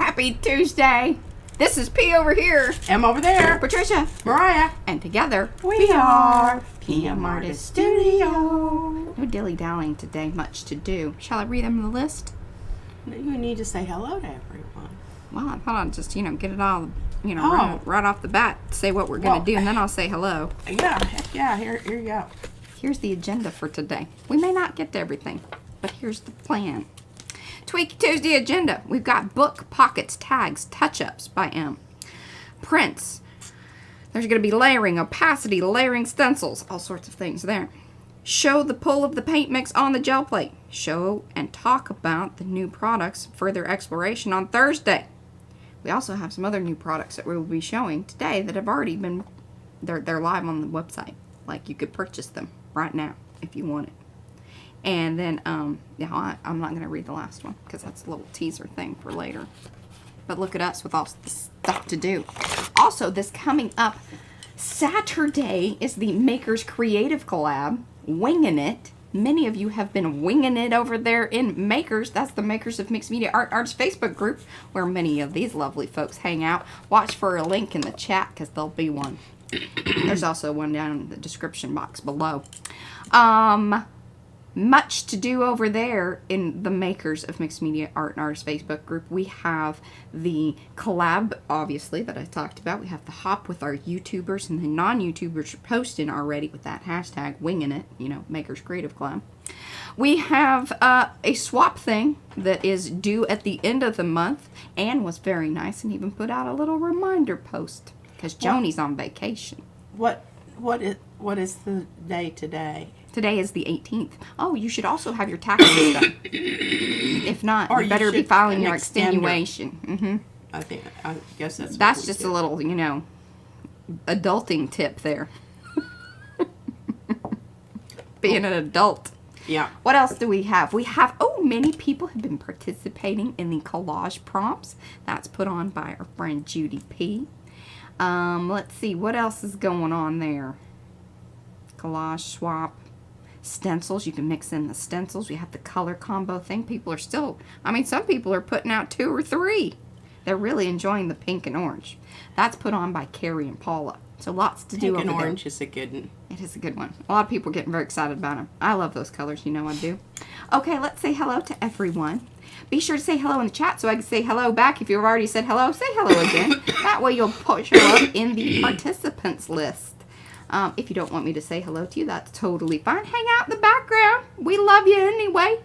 Happy Tuesday. This is P over here. M over there. Patricia. Mariah. And together We are PM Artist Studio. No dilly-dallying today. Much to do. Shall I read them the list? You need to say hello to everyone. Well, I thought I'd just, get it all, Oh. right off the bat. Say what we're going to do, and then I'll say hello. Yeah, heck yeah. Here you go. Here's the agenda for today. We may not get to everything, but here's the plan. Tweaky Tuesday agenda. We've got book, pockets, tags, touch-ups by M. Prints. There's going to be layering, opacity, layering stencils, all sorts of things there. Show the pull of the paint mix on the gel plate. Show and talk about the new products, further exploration on Thursday. We also have some other new products that we will be showing today that have already been, they're live on the website. Like, you could purchase them right now if you want it. And then, I'm not going to read the last one because that's a little teaser thing for later. But look at us with all this stuff to do. Also, this coming up Saturday is the Makers Creative Collab, Winging It. Many of you have been winging it over there in Makers. That's the Makers of Mixed Media Arts Facebook group where many of these lovely folks hang out. Watch for a link in the chat because there'll be one. There's also one down in the description box below. Much to do over there in the Makers of Mixed Media Art and Artists Facebook group. We have the collab, obviously, that I talked about. We have the hop with our YouTubers and the non-YouTubers posting already with that hashtag, winging it, Makers Creative Collab. We have a swap thing that is due at the end of the month. Anne was very nice and even put out a little reminder post because Joni's on vacation. What is the day today? Today is the 18th. Oh, you should also have your taxes done. If not, you better be filing your extenuation. Mm-hmm. I guess that's just a little, adulting tip there. Being an adult. Yeah. What else do we have? We have, many people have been participating in the collage prompts. That's put on by our friend Judy P. Let's see, what else is going on there? Collage swap. Stencils, you can mix in the stencils. We have the color combo thing. People are still, some people are putting out 2 or 3. They're really enjoying the pink and orange. That's put on by Carrie and Paula. So lots to do over there. Pink and orange is a good one. It is a good one. A lot of people are getting very excited about them. I love those colors, I do. Okay, let's say hello to everyone. Be sure to say hello in the chat so I can say hello back. If you've already said hello, say hello again. That way you'll show up in the participants list. If you don't want me to say hello to you, that's totally fine. Hang out in the background. We love you anyway.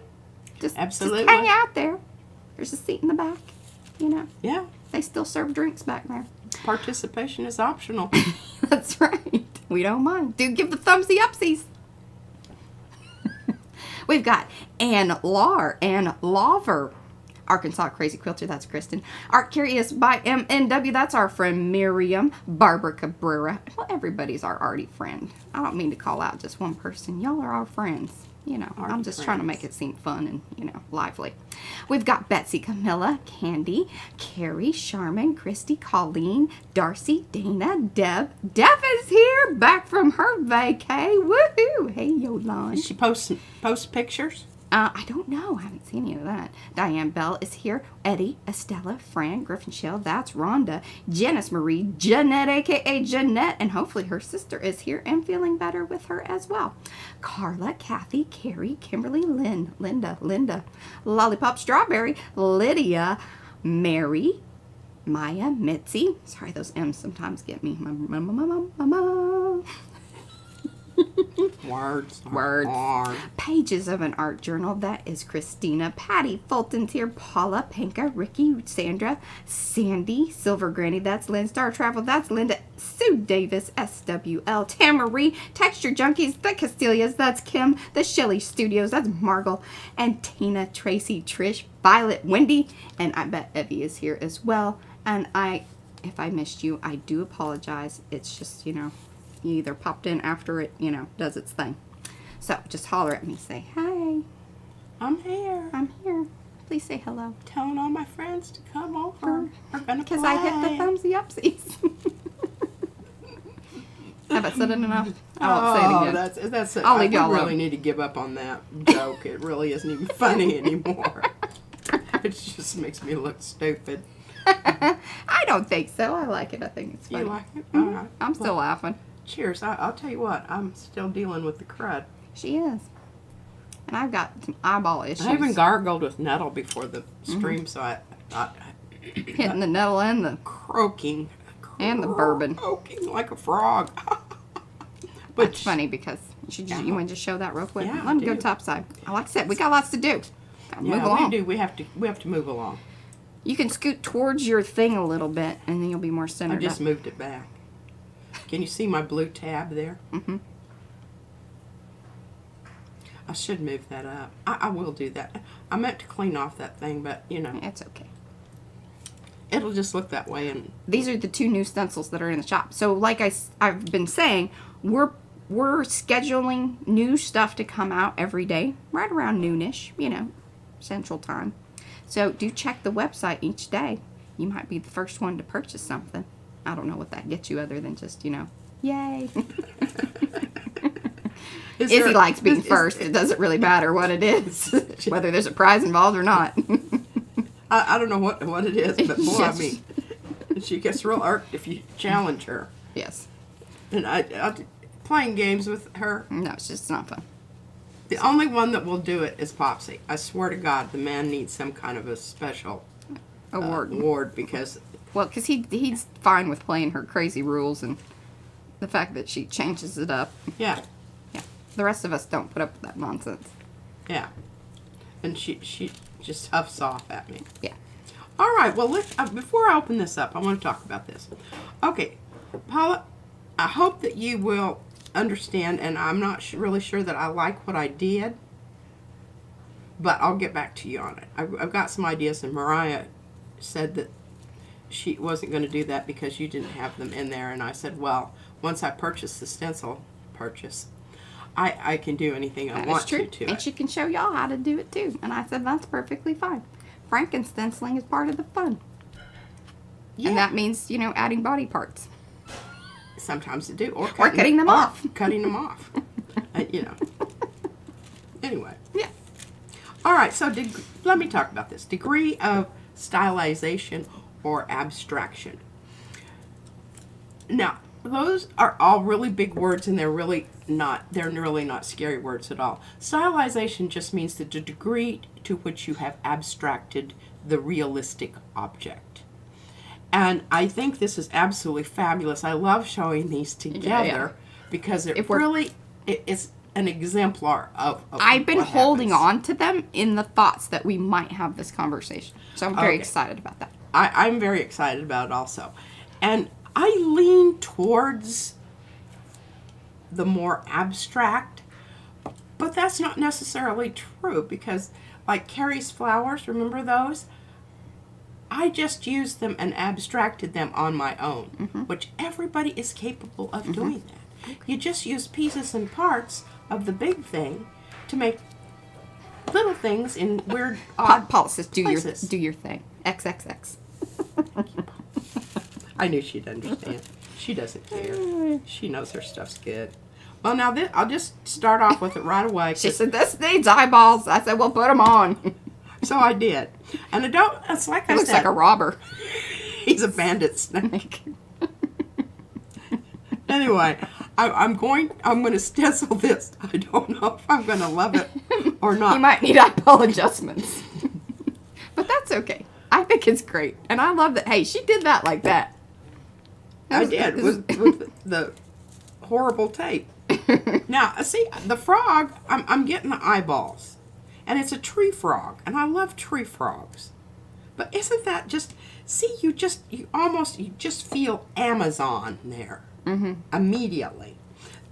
Absolutely. Just hang out there. There's a seat in the back, Yeah. They still serve drinks back there. Participation is optional. That's right. We don't mind. Do give the thumbsy upsies. We've got Ann Laver. Arkansas Crazy Quilter, that's Kristen. Art Curious by MNW, that's our friend Miriam. Barbara Cabrera. Well, everybody's our arty friend. I don't mean to call out just one person. Y'all are our friends. I'm just trying to make it seem fun and, lively. We've got Betsy, Camilla, Candy, Carrie, Charmin, Christy, Colleen, Darcy, Dana, Deb. Deb is here, back from her vacay. Woohoo! Hey, Yolanda. Did she post pictures? I don't know. I haven't seen any of that. Diane Bell is here. Eddie, Estella, Fran, Griffin Shell, that's Rhonda, Janice Marie, Jeanette, a.k.a. Jeanette, and hopefully her sister is here and feeling better with her as well. Carla, Kathy, Carrie, Kimberly, Linda, Lollipop Strawberry, Lydia, Mary, Maya, Mitzi. Sorry, those M's sometimes get me. Words. Pages of an art journal. That is Christina, Patty, Fulton's here, Paula, Pinka, Ricky, Sandra, Sandy, Silver Granny, that's Lynn, Star Travel, that's Linda, Sue Davis, SWL, Tamarie, Texture Junkies, the Castilias, that's Kim, the Shelley Studios, that's Margle, and Tina, Tracy, Trish, Violet, Wendy, and I bet Evie is here as well. And if I missed you, I do apologize. It's just, you either popped in after it, does its thing. So just holler at me. Say, hi. I'm here. I'm here. Please say hello. Telling all my friends to come over. We're gonna play. Because I hit the thumbsy upsies. Have I said it enough? I won't say it again. That's it. I'll leave y'all alone. I really need to give up on that joke. It really isn't even funny anymore. It just makes me look stupid. I don't think so. I like it. I think it's funny. You like it? Mhm. All right. I'm still laughing. Cheers. I'll tell you what, I'm still dealing with the crud. She is. And I've got some eyeball issues. I even gargled with nettle before the stream, so I hitting the nettle and the croaking. And the bourbon. Croaking like a frog. That's funny because you want to just show that real quick? Yeah, Let me I go do. topside. Like I said, we got lots to do. Gotta move Yeah, along. we do. We have to move along. You can scoot towards your thing a little bit, and then you'll be more I centered just up. moved it back. Can you see my blue tab there? Mm-hmm. I should move that up. I will do that. I meant to clean off that thing, but you know, It's okay. it'll just look that way. And These are the 2 new stencils that are in the shop. So like I've been saying, we're scheduling new stuff to come out every day, right around noonish, Central Time. So do check the website each day. You might be the first one to purchase something. I don't know what that gets you other than just, yay. Izzy likes being first. It doesn't really matter what it is, whether there's a prize involved or not. I don't know what it is, but boy, Yes. I mean, she gets real irked if you challenge her. Yes. And I playing games with her. No, it's just not fun. The only one that will do it is Popsy. I swear to God, the man needs some kind of a special award because. Well, because he's fine with playing her crazy rules and the fact that she changes it up. Yeah. Yeah. The rest of us don't put up with that nonsense. Yeah. And she just huffs off at me. Yeah. All right. Well, before I open this up, I want to talk about this. Okay, Paula, I hope that you will understand, and I'm not really sure that I like what I did, but I'll get back to you on it. I've got some ideas, and Mariah said that she wasn't going to do that because you didn't have them in there, and I said, well, once I purchase the stencil I can do anything I want to And it. she can show y'all how to do it too. And I said, that's perfectly fine. Franken-stenciling is part of the fun. Yeah. And that means, adding body parts. Sometimes to do, or cutting them off. Cutting them off. Anyway. Yeah. All right, so let me talk about this. Degree of stylization or abstraction. Now, those are all really big words, and they're really not scary words at all. Stylization just means the degree to which you have abstracted the realistic object. And I think this is absolutely fabulous. I love showing these together because it's an exemplar of I've been what holding happens. on to them in the thoughts that we might have this conversation. So I'm very excited about that. I'm very excited about it also. And I lean towards the more abstract, but that's not necessarily true because like Carrie's flowers, remember those? I just used them and abstracted them on my own, which everybody is capable of doing that. Okay. You just use pieces and parts of the big thing to make little things in weird, odd Paul says, do places. your thing. XXX. I knew she'd understand. She doesn't care. She knows her stuff's good. Well, now I'll just start off with it right away. She said, this needs eyeballs. I said, well, put them on. So I did. And it's like It I looks said. like a robber. He's a bandit snake. Anyway, I'm going to stencil this. I don't know if I'm going to love it or not. You might need eyeball adjustments. But that's okay. I think it's great. And I love that. Hey, she did that like that. I did with the horrible tape. Now, see, the frog, I'm getting the eyeballs. And it's a tree frog. And I love tree frogs. But isn't that just, see, you just feel Amazon there. Immediately.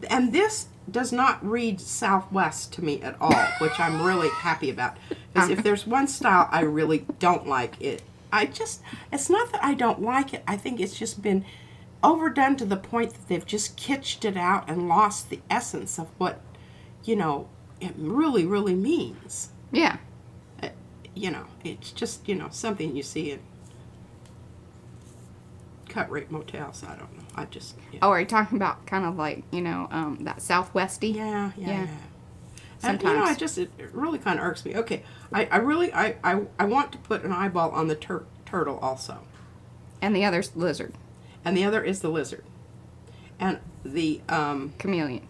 And this does not read Southwest to me at all, which I'm really happy about. Because if there's one style I really don't like, it's not that I don't like it. I think it's just been overdone to the point that they've just kitsched it out and lost the essence of what, it really, really means. Yeah. It's just, something you see in cut rate motels. I don't know. Oh, are you talking about kind of like, that Southwesty? Yeah. And, Sometimes. it really kind of irks me. Okay, I want to put an eyeball on the turtle also. And the other's lizard. And the other is the lizard. And the Chameleon. chameleon.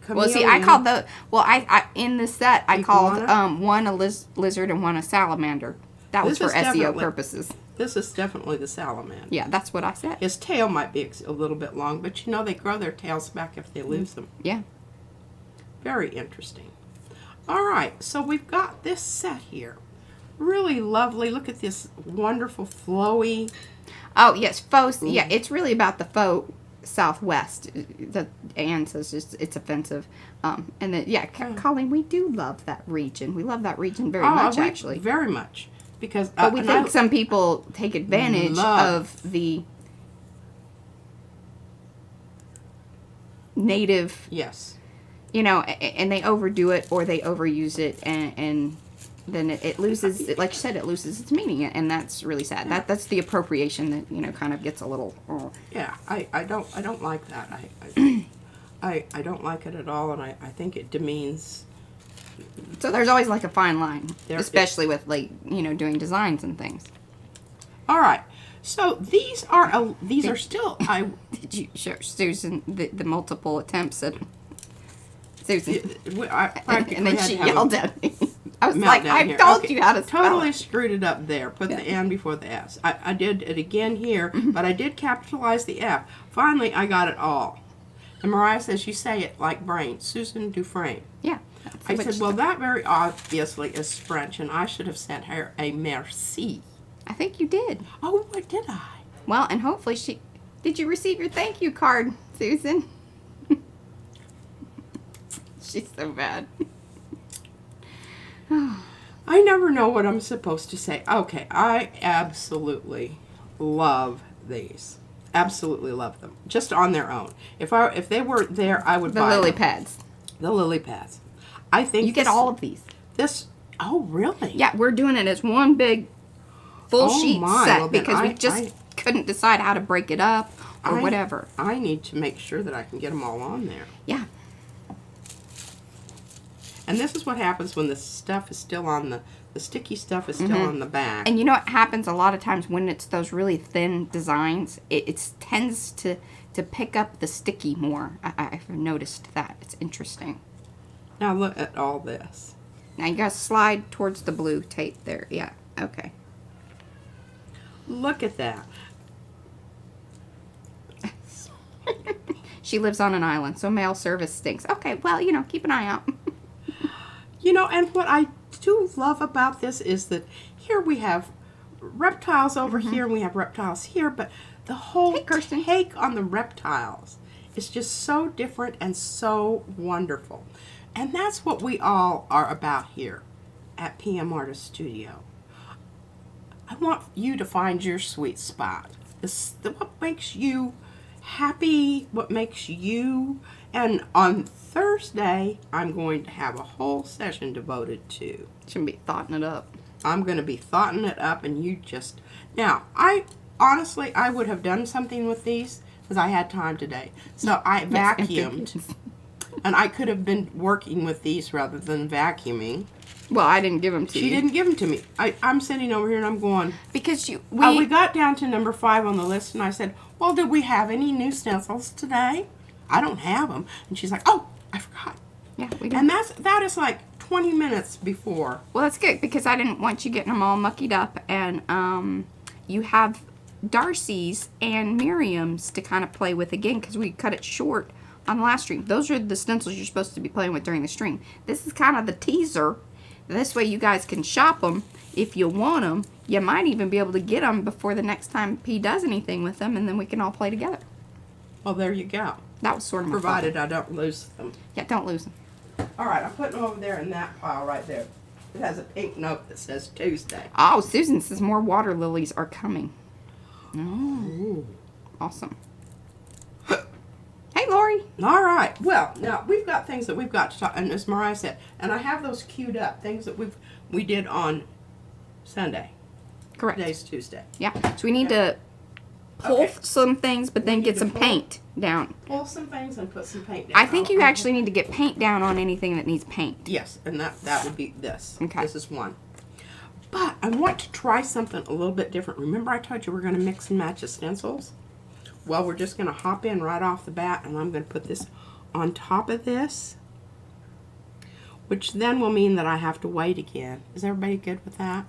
Well, see, I called the... Well, I in the set, I Iguana? called one a lizard and one a salamander. That was This for is SEO definitely- purposes. This is definitely the salamander. Yeah, that's what I said. His tail might be a little bit long, but you know they grow their tails back if they lose them. Yeah. Very interesting. All right, so we've got this set here. Really lovely. Look at this wonderful flowy. Oh, yes, faux... Yeah, it's really about the faux Southwest. The Anne says it's offensive. And then, yeah, Colleen, we do love that region. We love that region very much, actually. Very much. Because, but we think some people take advantage of the native... Yes. You know, and they overdo it or they overuse it, and then it loses, like you said, it loses its meaning, and that's really sad. Yeah. That's the appropriation that, you know, kind of gets a little... Yeah, I don't like that. I don't like it at all, and I think it demeans... So there's always like a fine line, There especially with, like, you know, doing designs and things. All right. So these are still... Did you show Susan the multiple attempts at... Susan. And then she yelled at me. I was like, I told you how to spell Totally it. screwed it up there. Put the N before the S. I did it again here, but I did capitalize the F. Finally, I got it all. And Mariah says, you say it like brain. Susan Dufresne. Yeah. I said, well, that very obviously is French, and I should have sent her a merci. I think you did. Oh, what did I? Well, and hopefully she... Did you receive your thank you card, Susan? She's so bad. I never know what I'm supposed to say. Okay, I absolutely love these. Absolutely love them. Just on their own. If they were there, I would buy the lily them. pads. The lily pads. I think you get all of these. Oh, really? Yeah, we're doing it as one big full sheet set well, because we just couldn't decide how to break it up or whatever. I need to make sure that I can get them all on there. Yeah. And this is what happens when the stuff is still on the sticky stuff is still on the back. And you know what happens a lot of times when it's those really thin designs? It tends to pick up the sticky more. I've noticed that. It's interesting. Now look at all this. Now you gotta slide towards the blue tape there. Yeah, okay. Look at that. She lives on an island, so mail service stinks. Okay, well, you know, keep an eye out. You know, and what I do love about this is that here we have reptiles over here and we have reptiles here, but the whole take on the reptiles is just so different and so wonderful. And that's what we all are about here at PM Artist Studio. I want you to find your sweet spot. What makes you happy, what makes you... And on Thursday, I'm going to have a whole session devoted to... Shouldn't be thoughting it up. I'm going to be thoughting it up, and you just... Now, honestly, I would have done something with these because I had time today. So I vacuumed. And I could have been working with these rather than vacuuming. Well, I didn't give them to you. She didn't give them to me. I'm sitting over here and I'm going... Because we got down to number 5 on the list, and I said, well, did we have any new stencils today? I don't have them. And she's like, oh, I forgot. Yeah, we do. And that is like 20 minutes before. Well, that's good because I didn't want you getting them all muckied up. And you have Darcy's and Miriam's to kind of play with again because we cut it short on the last stream. Those are the stencils you're supposed to be playing with during the stream. This is kind of the teaser. This way you guys can shop them if you want them. You might even be able to get them before the next time P does anything with them, and then we can all play together. Well, there you go. That was sort of my provided thought. I don't lose them. Yeah, don't lose them. All right, I'm putting them over there in that pile right there. It has a pink note that says Tuesday. Oh, Susan says more water lilies are coming. Oh, Ooh. awesome. Hey, Lori. All right. Well, now we've got things that we've got to talk. And as Mariah said, and I have those queued up. Things that we did on Sunday. Correct. Today's Tuesday. Yeah. So we need to pull some things, but then get some paint down. Pull some things and put some paint down. I think you actually need to get paint down on anything that needs paint. Yes, and that would be this. Okay. This is one. But I want to try something a little bit different. Remember I told you we're going to mix and match the stencils? Well, we're just going to hop in right off the bat, and I'm going to put this on top of this, which then will mean that I have to wait again. Is everybody good with that?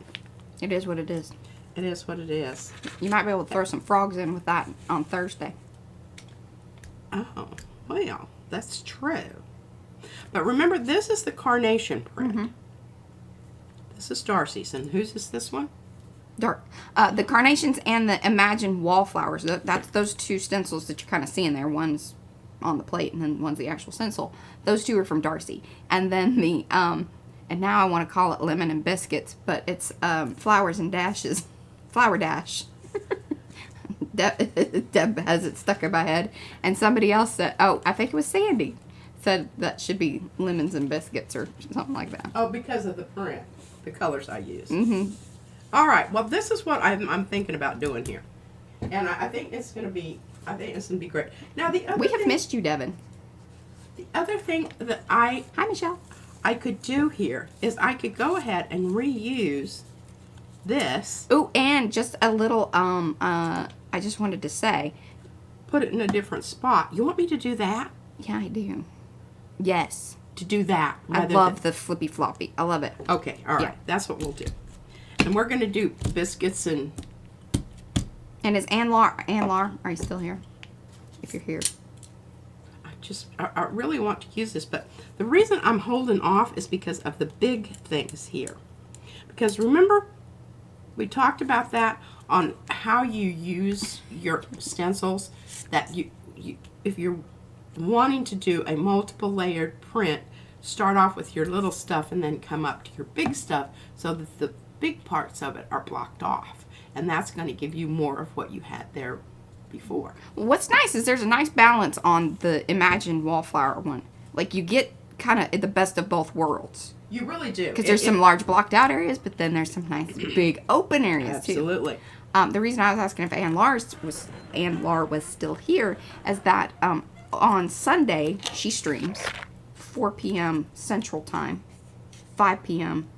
It is what it is. It is what it is. You might be able to throw some frogs in with that on Thursday. Oh, well, that's true. But remember, this is the carnation print. This is Darcy's, and whose is this one? Dark. The carnations and the Imagine wallflowers. That's those two stencils that you're kind of seeing there. One's on the plate, and then one's the actual stencil. Those two are from Darcy. And then the and now I want to call it Lemon and Biscuits, but it's Flowers and Dashes. Flower Dash. Deb has it stuck in my head, and somebody else said, "Oh, I think it was Sandy," said that should be Lemons and Biscuits or something like that. Oh, because of the print, the colors I use. All right. Well, this is what I'm thinking about doing here, and I think it's gonna be. I think it's gonna be great. Now the other We have missed you, Devin. The other thing that Hi, Michelle. I could do here is I could go ahead and reuse this. Oh, and just a little. I just wanted to say, Put it in a different spot. You want me to do that? yeah, I do. Yes, To do that? I rather love than- the flippy floppy. I love it. Okay. All right. Yeah. That's what we'll do. And we're gonna do biscuits and. And is Ann Lar, are you still here? If you're here. I really want to use this, but the reason I'm holding off is because of the big things here. Because remember, we talked about that on how you use your stencils, that you if you're wanting to do a multiple layered print, start off with your little stuff and then come up to your big stuff so that the big parts of it are blocked off. And that's going to give you more of what you had there before. What's nice is there's a nice balance on the Imagine wallflower one. Like you get kind of the best of both worlds. You really do. Because there's some large blocked out areas, but then there's some nice big open areas too. Absolutely. The reason I was asking if Ann Lar was still here is that on Sunday she streams 4 p.m. Central Time, 5 p.m.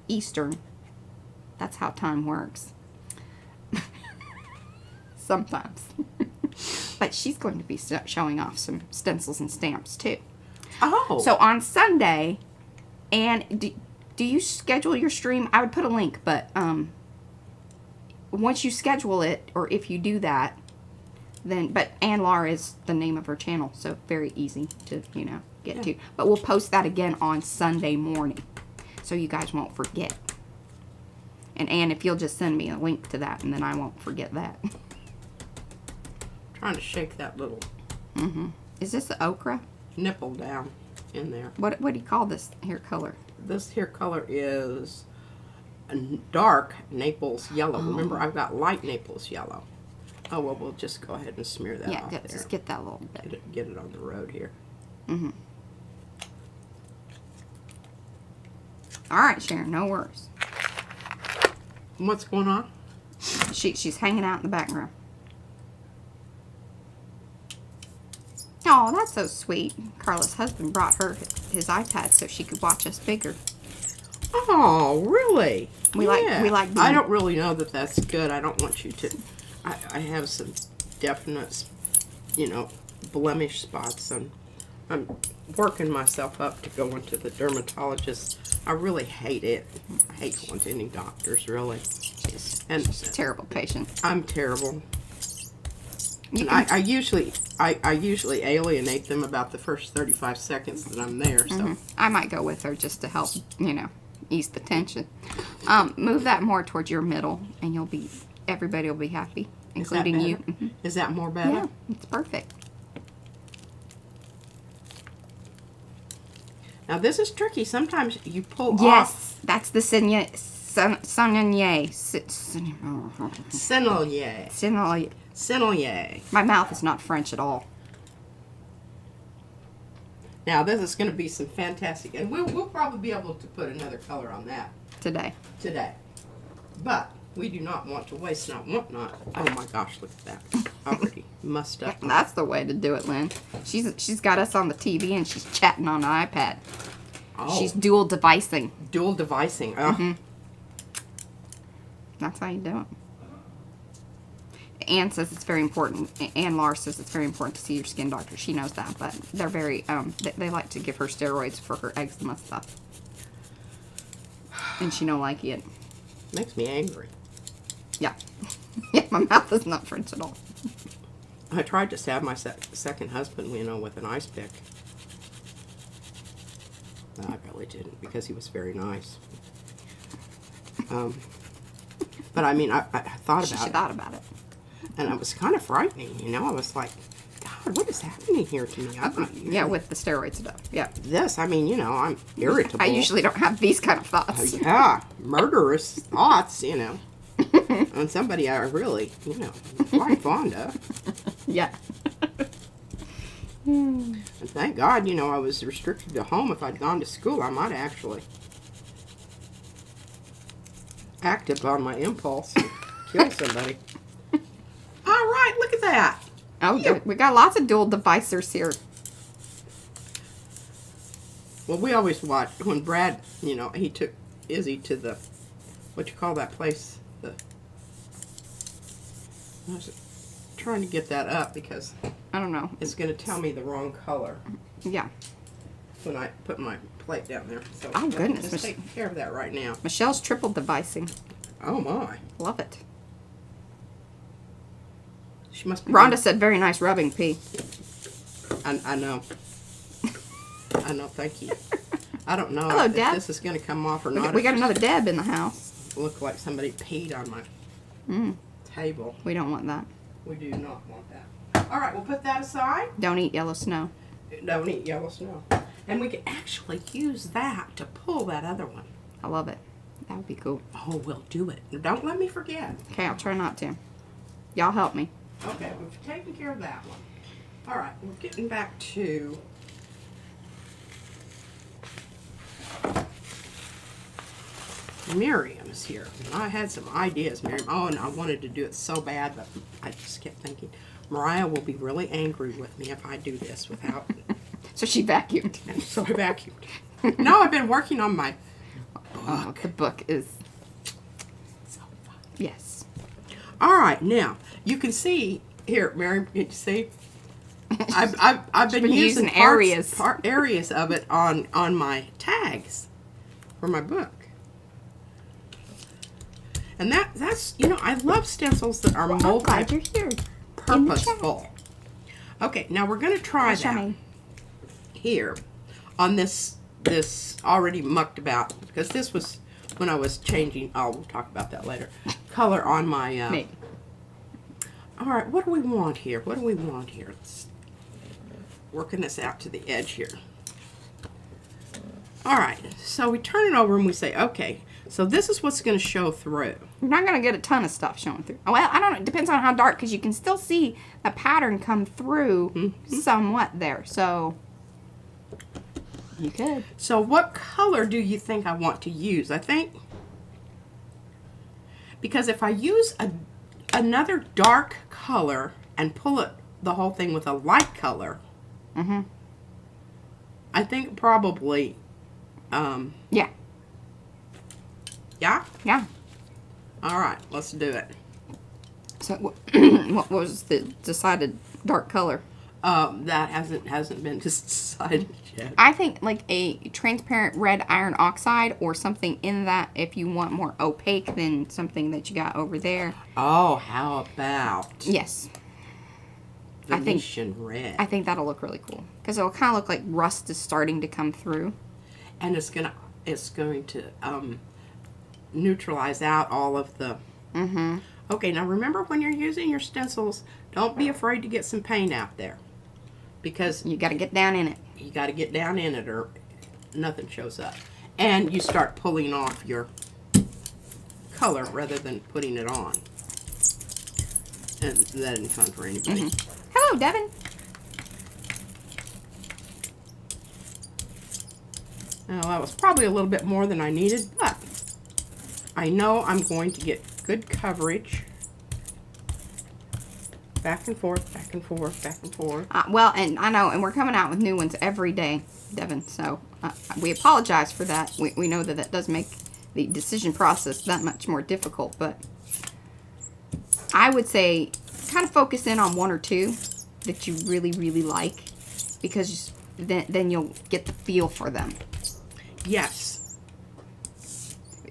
Eastern. That's how time works. Sometimes. But she's going to be showing off some stencils and stamps too. Oh. So on Sunday, and do you schedule your stream? I would put a link, but once you schedule it, or if you do that, then, but Ann Lar is the name of her channel, so very easy to, get to. But we'll post that again on Sunday morning, so you guys won't forget. And Ann, if you'll just send me a link to that, and then I won't forget that. Trying to shake that little Is this the ochre? nipple down in there. What do you call this hair color? This here color is a dark Naples yellow. Remember, I've got light Naples yellow. Oh, well, we'll just go ahead and smear that off there. Just get that little bit. Get it on the road here. All right, Sharon, no worries. What's going on? She's hanging out in the background. Oh, that's so sweet. Carla's husband brought her his iPad so she could watch us bigger. Oh, really? We like. I don't really know that that's good. I don't want you to. I have some definite, blemish spots, and I'm working myself up to go into the dermatologist. I really hate it. I hate going to any doctors, really. She's a terrible patient. I'm terrible. And I usually alienate them about the first 35 seconds that I'm there. So I might go with her just to help, ease the tension. Move that more towards your middle, and everybody will be happy, including you. Is that more better? Yeah, it's perfect. Now this is tricky. Sometimes you pull off. Yes, that's the sennelier. Sennelier. My mouth is not French at all. Now this is going to be some fantastic, and we'll probably be able to put another color on that Today. But we do not want to waste not. Oh my gosh, look at that! Already mussed up. That's the way to do it, Lynn. She's got us on the TV and she's chatting on the iPad. Oh. She's dual devicing. Dual devicing. Oh. That's how you do it. Anne says it's very important. Anne Lars says it's very important to see your skin doctor. She knows that, but they're very, they like to give her steroids for her eczema stuff. And she don't like it. Makes me angry. Yeah. Yeah, my mouth is not French at all. I tried to stab my second husband, you know, with an ice pick. No, I really didn't, because he was very nice. But I mean, I thought She about it. thought about it. And it was kind of frightening, you know. I was like, God, what is happening here to me? Yeah, with the steroid stuff. Yeah. This, I mean, you know, I'm irritable. I usually don't have these kind of thoughts. Yeah, murderous thoughts, you know. On somebody I really, you know, quite fond of. Yeah. And thank God, you know, I was restricted to home. If I'd gone to school, I might actually act upon my impulse and kill somebody. All right, look at that. Oh, yeah. We got lots of dual devisers here. Well, we always watch when Brad, you know, he took Izzy to the, what you call that place? I was trying to get that up because I don't know. it's going to tell me the wrong color Yeah. when I put my plate down there. So Oh, goodness. just take care of that right now. Michelle's triple devising. Oh my, Love it. she must be. Rhonda said, very nice rubbing, P. I know. I know. Thank you. I don't know Hello, if Deb. this is going to come off or not. We got another Deb in the house. Look like somebody peed on my table. We don't want that. We do not want that. All right, we'll put that aside. Don't eat yellow snow. Don't eat yellow snow. And we can actually use that to pull that other one. I love it. That would be cool. Oh, we'll do it. Don't let me forget. Okay, I'll try not to. Y'all help me. Okay, we've taken care of that one. All right, we're getting back to Miriam's here. I had some ideas, Miriam. Oh, and I wanted to do it so bad, but I just kept thinking, Mariah will be really angry with me if I do this without. So she vacuumed. So I vacuumed. No, I've been working on my book. The book is, So fun. yes. All right, now you can see here, Miriam. Can you see? I've been using areas areas of it on my tags for my book. And that's, you know, I love stencils that are I'm glad you're here. multi-purposeful. Okay, now we're going to try that here on this already mucked about, because this was when I was changing, we'll talk about that later, color on my, Me. all right, what do we want here? What do we want here? Let's working this out to the edge here. All right, so we turn it over and we say, okay, so this is what's going to show through. You're not going to get a ton of stuff showing through. Well, I don't know. It depends on how dark, because you can still see a pattern come through somewhat there. So, you could. So what color do you think I want to use? I think, because if I use another dark color and pull it the whole thing with a light color, I think probably, Yeah. yeah? Yeah. All right, let's do it. So, what was the decided dark color? That hasn't been decided yet. I think like a transparent red iron oxide or something in that, if you want more opaque than something that you got over there. Oh, how about Yes. Venetian red? I think that'll look really cool, because it'll kind of look like rust is starting to come through. And it's going to neutralize out all of the. Okay, now remember, when you're using your stencils, don't be afraid to get some paint out there, because You got to get down in it. you got to get down in it or nothing shows up, and you start pulling off your color rather than putting it on, and that isn't fun for anybody. Hello, Devin. Now, that was probably a little bit more than I needed, but I know I'm going to get good coverage. Back and forth, back and forth, back and forth. Well, and I know, and we're coming out with new ones every day, Devin. So we apologize for that. We know that does make the decision process that much more difficult. But I would say kind of focus in on one or two that you really, really like, because then you'll get the feel for them. Yes.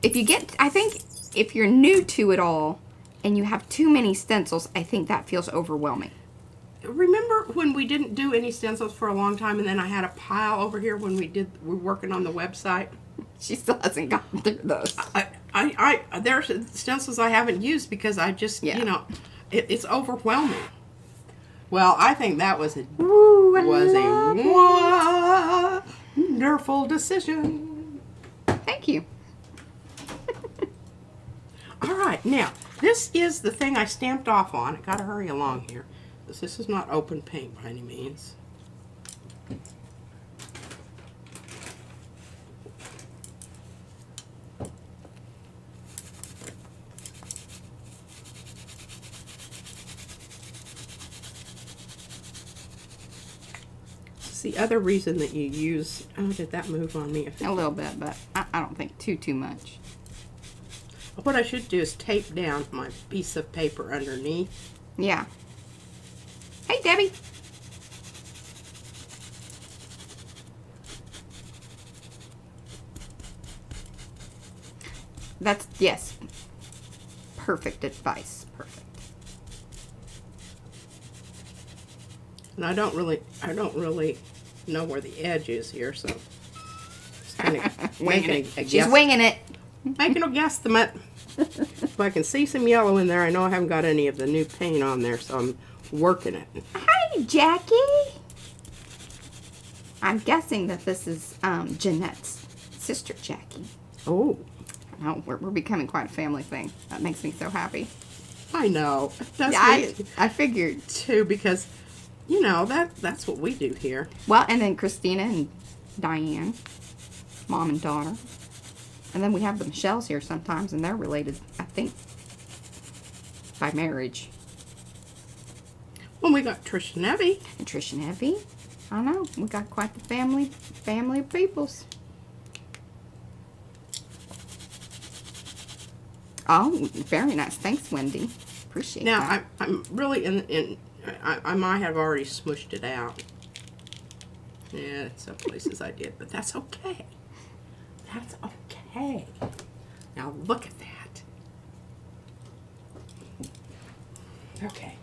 I think if you're new to it all and you have too many stencils, I think that feels overwhelming. Remember when we didn't do any stencils for a long time, and then I had a pile over here when we were working on the website? She still hasn't gotten through those. There's stencils I haven't used because I just, it's overwhelming. Well, I think that was a wonderful decision. Thank you. All right, now, this is the thing I stamped off on. I gotta hurry along here. This is not open paint by any means. It's the other reason that you use... Oh, did that move on me? A little bit, but I don't think too much. What I should do is tape down my piece of paper underneath. Yeah. Hey, Debbie. Yes. Perfect advice. Perfect. And I don't really know where the edge is here, so just kind of winging it. She's winging it. Making a guesstimate. If I can see some yellow in there, I know I haven't got any of the new paint on there, so I'm working it. Hi, Jackie. I'm guessing that this is Jeanette's sister, Jackie. Oh. Oh, we're becoming quite a family thing. That makes me so happy. I know. I figured. Too, because, that's what we do here. Well, and then Christina and Diane, mom and daughter. And then we have the Michelle's here sometimes, and they're related, I think, by marriage. Well, we got Trish and Evie. And Trish and Evie. I know. We got quite the family of peoples. Oh, very nice. Thanks, Wendy. Appreciate that. Now, I'm really I might have already smushed it out. Yeah, some places I did, but that's okay. That's okay. Now look at that. Okay.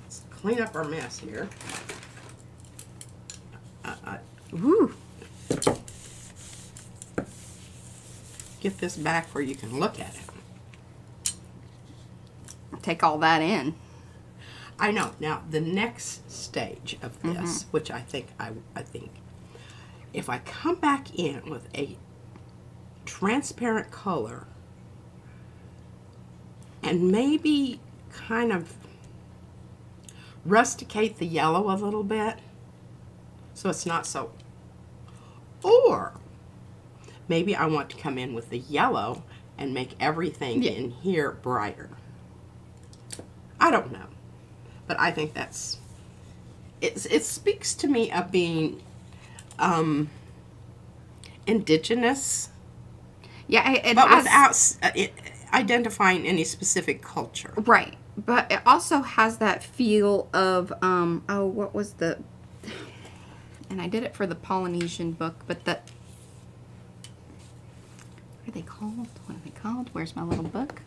Let's clean up our mess here. Woo. Get this back where you can look at it. Take all that in. I know. Now the next stage of this, which I think if I come back in with a transparent color and maybe kind of rusticate the yellow a little bit so it's not so, or maybe I want to come in with the yellow and make everything in here brighter. I don't know, but I think it speaks to me of being indigenous, but without identifying any specific culture. Right, but it also has that feel of what was the? And I did it for the Polynesian book, but what are they called? What are they called? Where's my little book?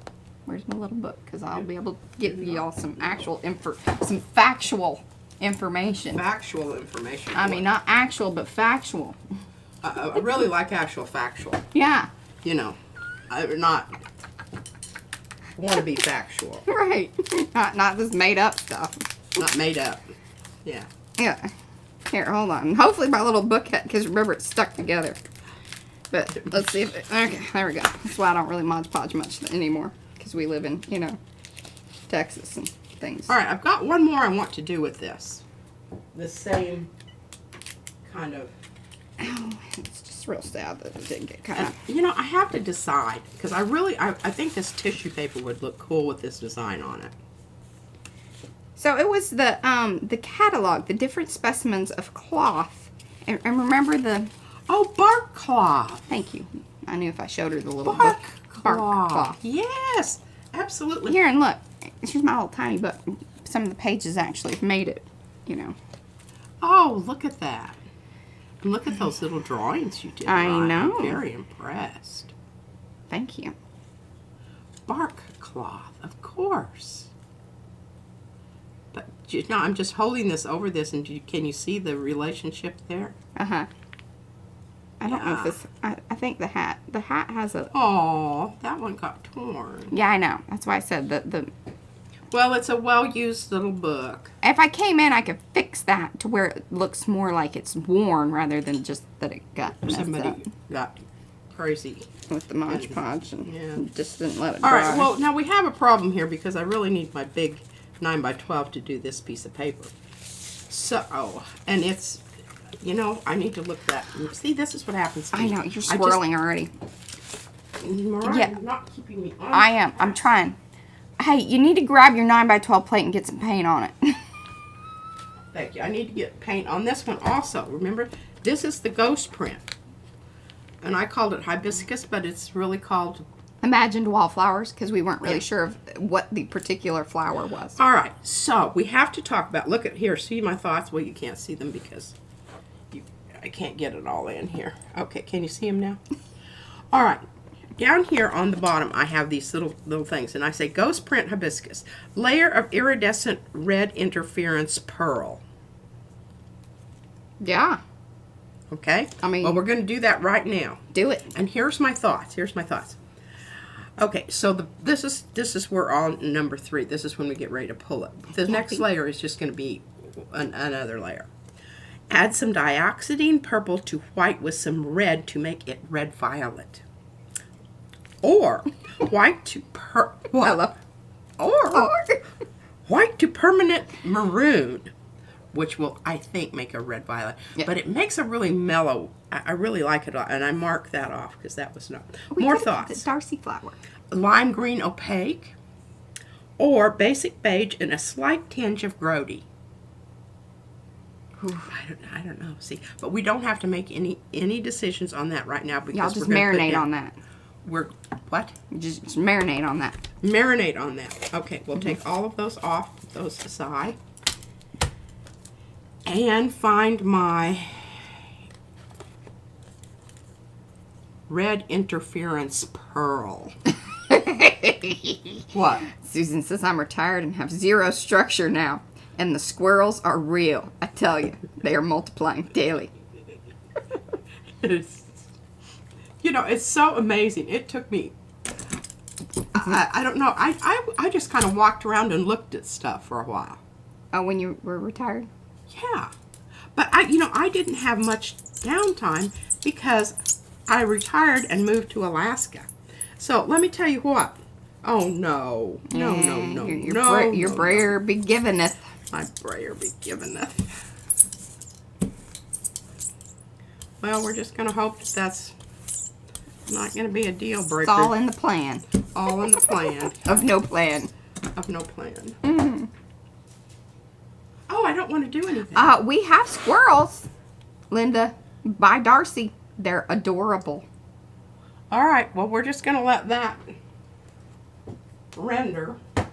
Where's my little book? Because I'll be able to give y'all some some factual information. Factual information. I mean, not actual, but factual. I really like actual factual. Yeah. I not want to be factual. Right. Not this made up stuff. Not made up. Yeah. Yeah. Here, hold on. Hopefully my little book, because remember it's stuck together. But let's see if okay, there we go. That's why I don't really Mod Podge much anymore, because we live in, Texas and things. All right, I've got one more I want to do with this. The same kind of. Oh, it's just real sad that it didn't get kind of. I have to decide, because I think this tissue paper would look cool with this design on it. So it was the catalog, the different specimens of cloth, and remember the. Oh, bark cloth. Thank you. I knew if I showed her the little Bark book. cloth. Yes, absolutely. Here, and look. Here's my little tiny book. Some of the pages actually have made it, you know. Oh, look at that. And look at those little drawings you did. I know. I'm very impressed. Thank you. Bark cloth, of course. But, you know, I'm just holding this over this, and can you see the relationship there? Uh-huh. I don't know if this... I think the hat has a... Oh, that one got torn. Yeah, I know. That's why I said the... Well, it's a well-used little book. If I came in, I could fix that to where it looks more like it's worn rather than just that it got messed Somebody up got crazy. with the Mod Podge and just didn't let it All dry. right, well, now we have a problem here because I really need my big 9x12 to do this piece of paper. So, and it's, you know, I need to look that. See, this is what happens to I me. know, you're swirling already. Mariah, Yeah. you're not keeping me on. I am. I'm trying. Hey, you need to grab your 9x12 plate and get some paint on it. Thank you. I need to get paint on this one also. Remember, this is the ghost print. And I called it hibiscus, but it's really called... Imagined wallflowers, because we weren't really sure of what the particular flower was. All right, so we have to talk about... Look at here. See my thoughts? Well, you can't see them because I can't get it all in here. Okay, can you see them now? All right. Down here on the bottom, I have these little things, and I say ghost print hibiscus, layer of iridescent red interference pearl. Yeah. Okay? I mean... Well, we're going to do that right now. Do it. And here's my thoughts. Okay, so this is we're on number 3. This is when we get ready to pull it. The next layer is just going to be another layer. Add some dioxidine purple to white with some red to make it red violet. Or white to white to permanent maroon, which will, I think, make a red violet. Yeah. But it makes a really mellow. I really like it, and I mark that off because that was not. More thoughts. The Darcy flower. Lime green opaque, or basic beige and a slight tinge of grody. I don't know. See, but we don't have to make any decisions on that right now because y'all just marinate on that. We're what? Just marinate on that. Marinate on that. Okay, we'll take all of those off, put those aside, and find my red interference pearl. What? Susan says I'm retired and have zero structure now, and the squirrels are real. I tell you, they are multiplying daily. You know, it's so amazing. It took me, I don't know, I just kind of walked around and looked at stuff for a while. Oh, when you were retired? Yeah. But, I didn't have much downtime because I retired and moved to Alaska. So, let me tell you what. Oh, no. No. Your brayer be giveneth. My brayer be giveneth. Well, we're just going to hope that that's not going to be a deal breaker. It's all in the plan. All in the plan. Of no plan. Of no plan. Mm-hmm. Oh, I don't want to do anything. We have squirrels, Linda, by Darcy. They're adorable. All right. Well, we're just going to let that render. I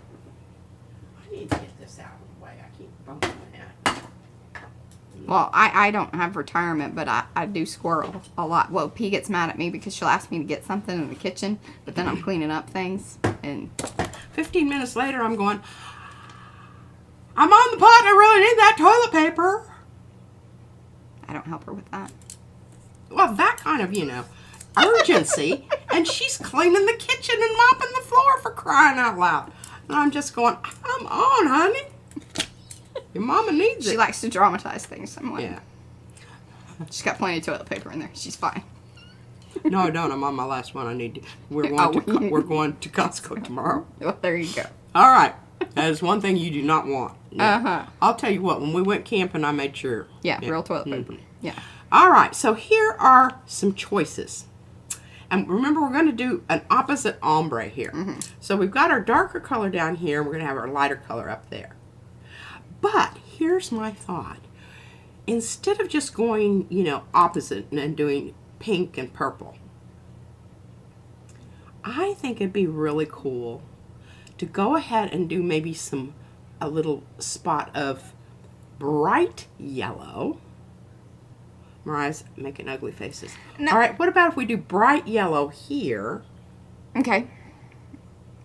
need to get this out of the way. I keep bumping that. Well, I don't have retirement, but I do squirrel a lot. Well, P gets mad at me because she'll ask me to get something in the kitchen, but then I'm cleaning up things. And 15 minutes later, I'm going, I'm on the pot. I really need that toilet paper. I don't help her with that. Well, that kind of, urgency. And she's cleaning the kitchen and mopping the floor for crying out loud. And I'm just going, come on, honey. Your mama needs it. She likes to dramatize things somewhat. Yeah. She's got plenty of toilet paper in there. She's fine. No, I don't. I'm on my last one. We're going to Costco tomorrow. Well, there you go. All right. That is one thing you do not want. Yeah. Uh-huh. I'll tell you what. When we went camping, I made sure. Yeah, real toilet paper. Mm-hmm. Yeah. All right. So here are some choices. And remember, we're going to do an opposite ombre here. Mm-hmm. So we've got our darker color down here. And we're going to have our lighter color up there. But here's my thought. Instead of just going, opposite and doing pink and purple, I think it'd be really cool to go ahead and do maybe a little spot of bright yellow. Mariah's making ugly faces. No. All right, what about if we do bright yellow here? Okay.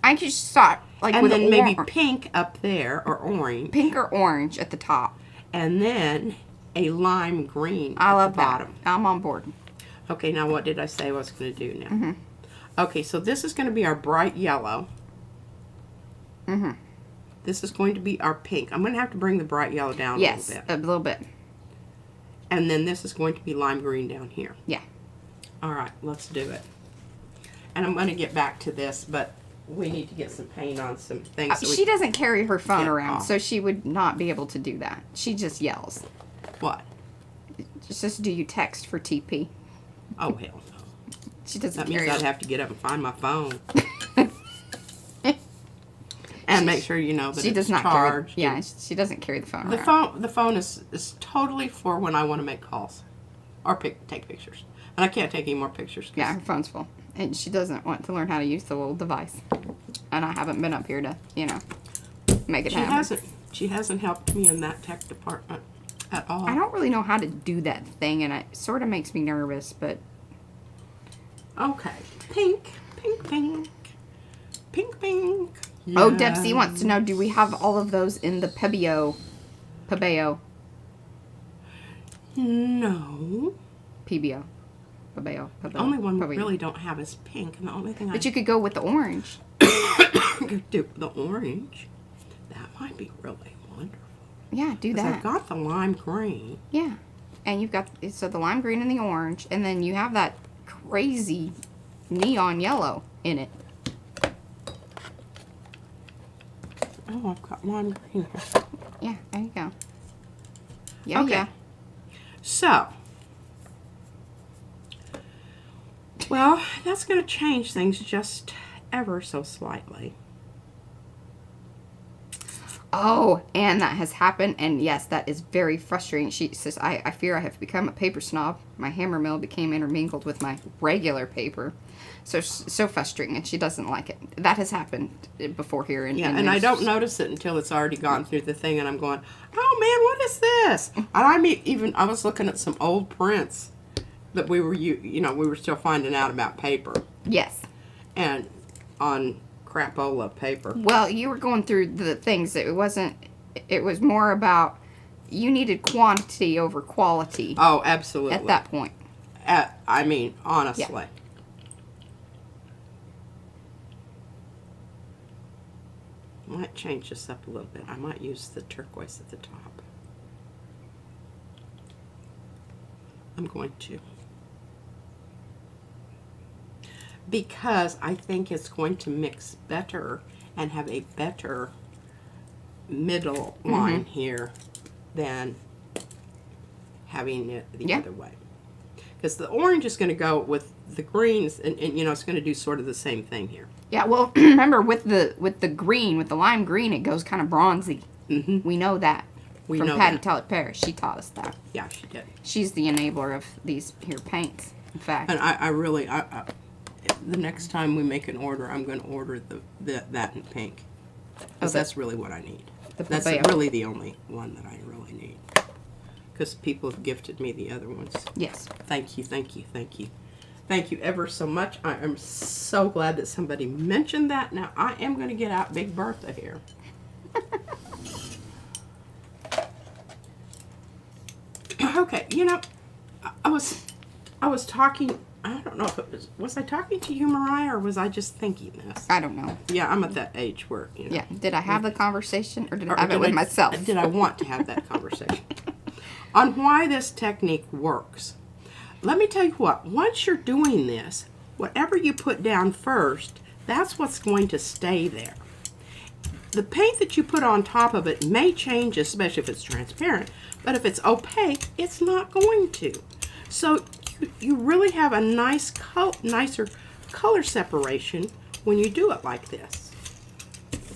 I just start like And with then maybe pink up there, or orange. pink or orange at the top. And then a lime green I at love the bottom. that. I'm on board. Okay, now what did I say I was going to do now? Mm-hmm. Okay, so this is going to be our bright yellow. Mm-hmm. This is going to be our pink. I'm going to have to bring the bright yellow down Yes, a little bit. a little bit. And then this is going to be lime green down here. Yeah. All right, let's do it. And I'm going to get back to this, but we need to get some paint on some things. She doesn't carry her phone Yeah, around, oh. so she would not be able to do that. She just yells. What? Just do you text for TP? Oh, hell no. She doesn't That means carry I'd her. have to get up and find my phone. And make sure you know that She it's does not charged. carry. Yeah, she doesn't carry the phone The around. phone is totally for when I want to make calls or take pictures. And I can't take any more pictures. 'Cause Yeah, her phone's full, and she doesn't want to learn how to use the little device. And I haven't been up here to, make it happen. She hasn't helped me in that tech department at all. I don't really know how to do that thing, and it sort of makes me nervous. But Okay, pink, pink, pink, pink, pink. oh, Yes. Depsy wants to know: do we have all of those in the Pebeo? No. PBO. Pebeo. Only one we Pebeo. really don't have is pink, and the only thing But you could go with the orange. could do the orange. That might be really wonderful. Yeah, do 'Cause that. I've got the lime green. Yeah. And you've got, so the lime green and the orange, and then you have that crazy neon yellow in it. Oh, I've got lime green here. Yeah, there you go. Yeah, Okay. yeah. So, well, that's going to change things just ever so slightly. Oh, and that has happened, and yes, that is very frustrating. She says, I fear I have become a paper snob. My hammer mill became intermingled with my regular paper. So frustrating, and she doesn't like it. That has happened before here. Yeah, and I don't notice it until it's already gone through the thing, and I'm going, oh man, what is this? And I was looking at some old prints that we were, we were still finding out about paper, Yes. and on crapola paper. Well, you were going through the things. It was more about you needed quantity over quality Oh, absolutely. at that point. Honestly. Yeah. I might change this up a little bit. I might use the turquoise at the top. I'm going to. Because I think it's going to mix better and have a better middle line here than having it the other way. Because the orange is going to go with the greens, and it's going to do sort of the same thing here. Yeah, well, remember with the green, with the lime green, it goes kind of bronzy. Mm-hmm. We know that We from know Patty that. Tallett Parrish. She taught us that. Yeah, she did. She's the enabler of these here paints. In fact, And I really, the next time we make an order, I'm going to order that in pink. Because that's really what I need. That's Pebeo. really the only one that I really need. Because people have gifted me the other ones. yes. Thank you, thank you, thank you. Thank you ever so much. I am so glad that somebody mentioned that. Now, I am going to get out Big Bertha here. Okay, I was talking, I don't know if it was I talking to you, Mariah, or was I just thinking this? I don't know. Yeah, I'm at that age where, Yeah. Did I have the conversation, or did Or I have it with myself? Did I want to have that conversation? On why this technique works. Let me tell you what, once you're doing this, whatever you put down first, that's what's going to stay there. The paint that you put on top of it may change, especially if it's transparent, but if it's opaque, it's not going to. So you really have a nicer color separation when you do it like this.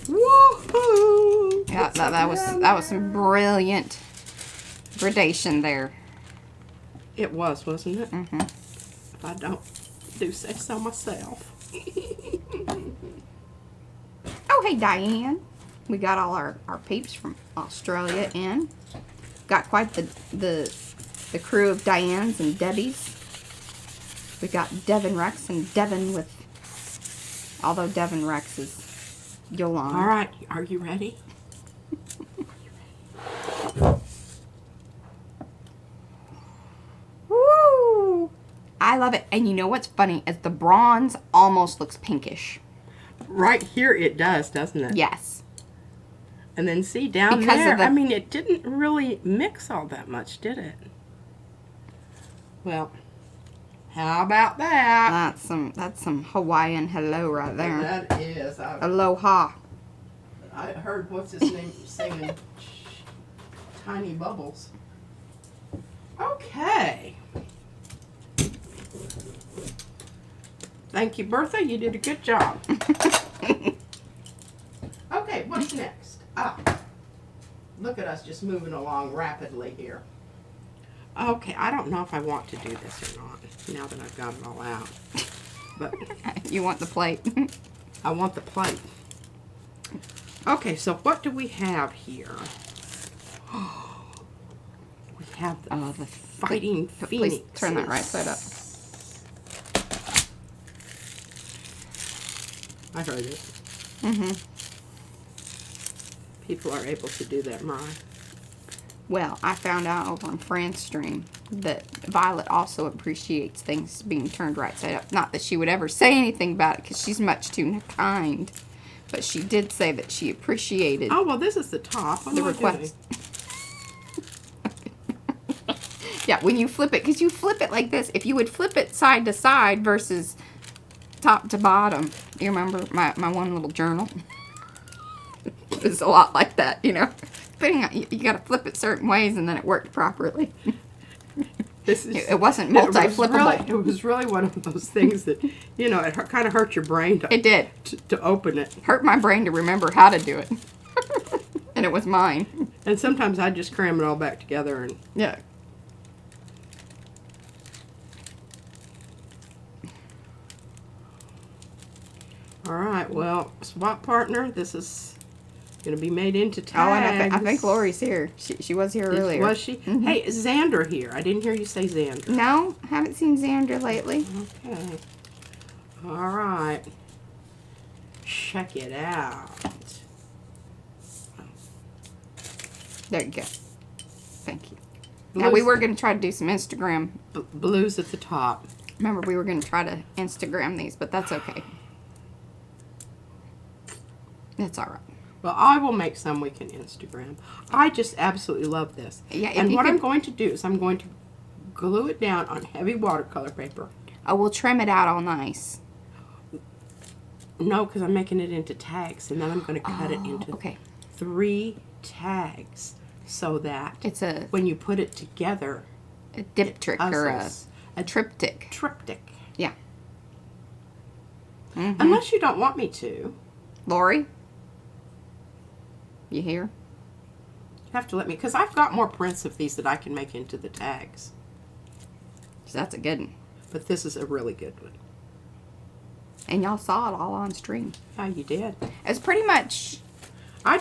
Woohoo! Yeah, that was some brilliant gradation there. It was, wasn't it? Mm-hmm. If I don't do say so myself. Oh, hey, Diane. We got all our peeps from Australia in. Got quite the crew of Dianes and Debbies. We got Devin Rex and Devin with, although Devin Rex is Yolanda. All right, are you ready? Woo! I love it. And you know what's funny is the bronze almost looks pinkish. Right here it does, doesn't it? Yes. And then see down Because there, of the- I mean, it didn't really mix all that much, did it? Well, how about that? That's some Hawaiian hello right there. That is. Aloha. I heard what's his name singing Tiny Bubbles. Okay. Thank you, Bertha. You did a good job. Okay, what's next? Look at us just moving along rapidly here. Okay, I don't know if I want to do this or not, now that I've got it all out. But You want the plate? I want the plate. Okay, so what do we have here? We have the Fighting Phoenix. Please turn that right side up. I heard it. Mm-hmm. People are able to do that, Mariah. Well, I found out over on Fran's stream that Violet also appreciates things being turned right side up. Not that she would ever say anything about it because she's much too kind. But she did say that she appreciated Oh, well, this is the top. What the am I request. Yeah, when you flip it, because you flip it like this. If you would flip it side to side versus top to bottom. You remember my one little journal? It's a lot like that, you know. Depending on, you got to flip it certain ways, and then it worked properly. This is, It wasn't multi-flippable. It was really one of those things that, you know, it kind of hurt your brain It did. to open it. Hurt my brain to remember how to do it. And it was mine. And sometimes I just cram it all back together and Yeah. all right, well, swap partner, this is going to be made into tags. Oh, and I think Lori's here. She was here earlier. Was she? Mm-hmm. Hey, is Xander here? I didn't hear you say Xander. No, haven't seen Xander lately. Okay. All right. Check it out. There you go. Thank you. Now, we were going to try to do some Instagram. Blues at the top. Remember, we were going to try to Instagram these, but that's okay. That's all right. Well, I will make some we can Instagram. I just absolutely love this. Yeah, if and you what I'm could- going to do is I'm going to glue it down on heavy watercolor paper. Oh, we'll trim it out all nice. No, because I'm making it into tags, and then I'm going to cut it into Okay. 3 tags so that It's a when you put it together, diptych or puzzles. a triptych. Triptych. Yeah. Mm-hmm. Unless you don't want me to. Lori? You here? You have to let me, because I've got more prints of these that I can make into the tags. So that's a good one. But this is a really good one. And y'all saw it all on stream. Yeah, you did. It's pretty much... I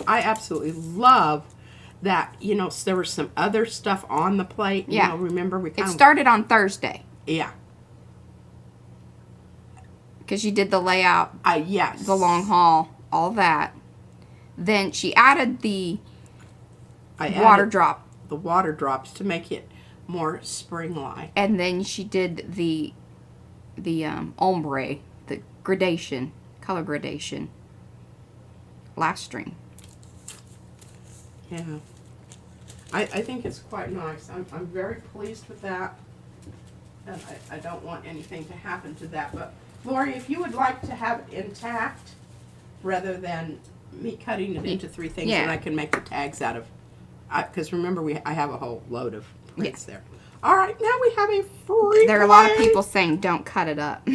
absolutely love that, you know, there was some other stuff on the plate. Yeah. You know, remember we It kind started on Thursday. Yeah. Because you did the layout, Yes. the long haul, all that. Then she added the I water added drop. the water drops to make it more spring-like. And then she did the ombre, the gradation, color gradation, last stream. Yeah. I think it's quite nice. I'm very pleased with that. And I don't want anything to happen to that. But, Lori, if you would like to have it intact, rather than me cutting it into 3 things Yeah. that I can make the tags out of. Because remember, I have a whole load of prints there. All right, now we have a free There are a lot of plate. people saying don't cut it up.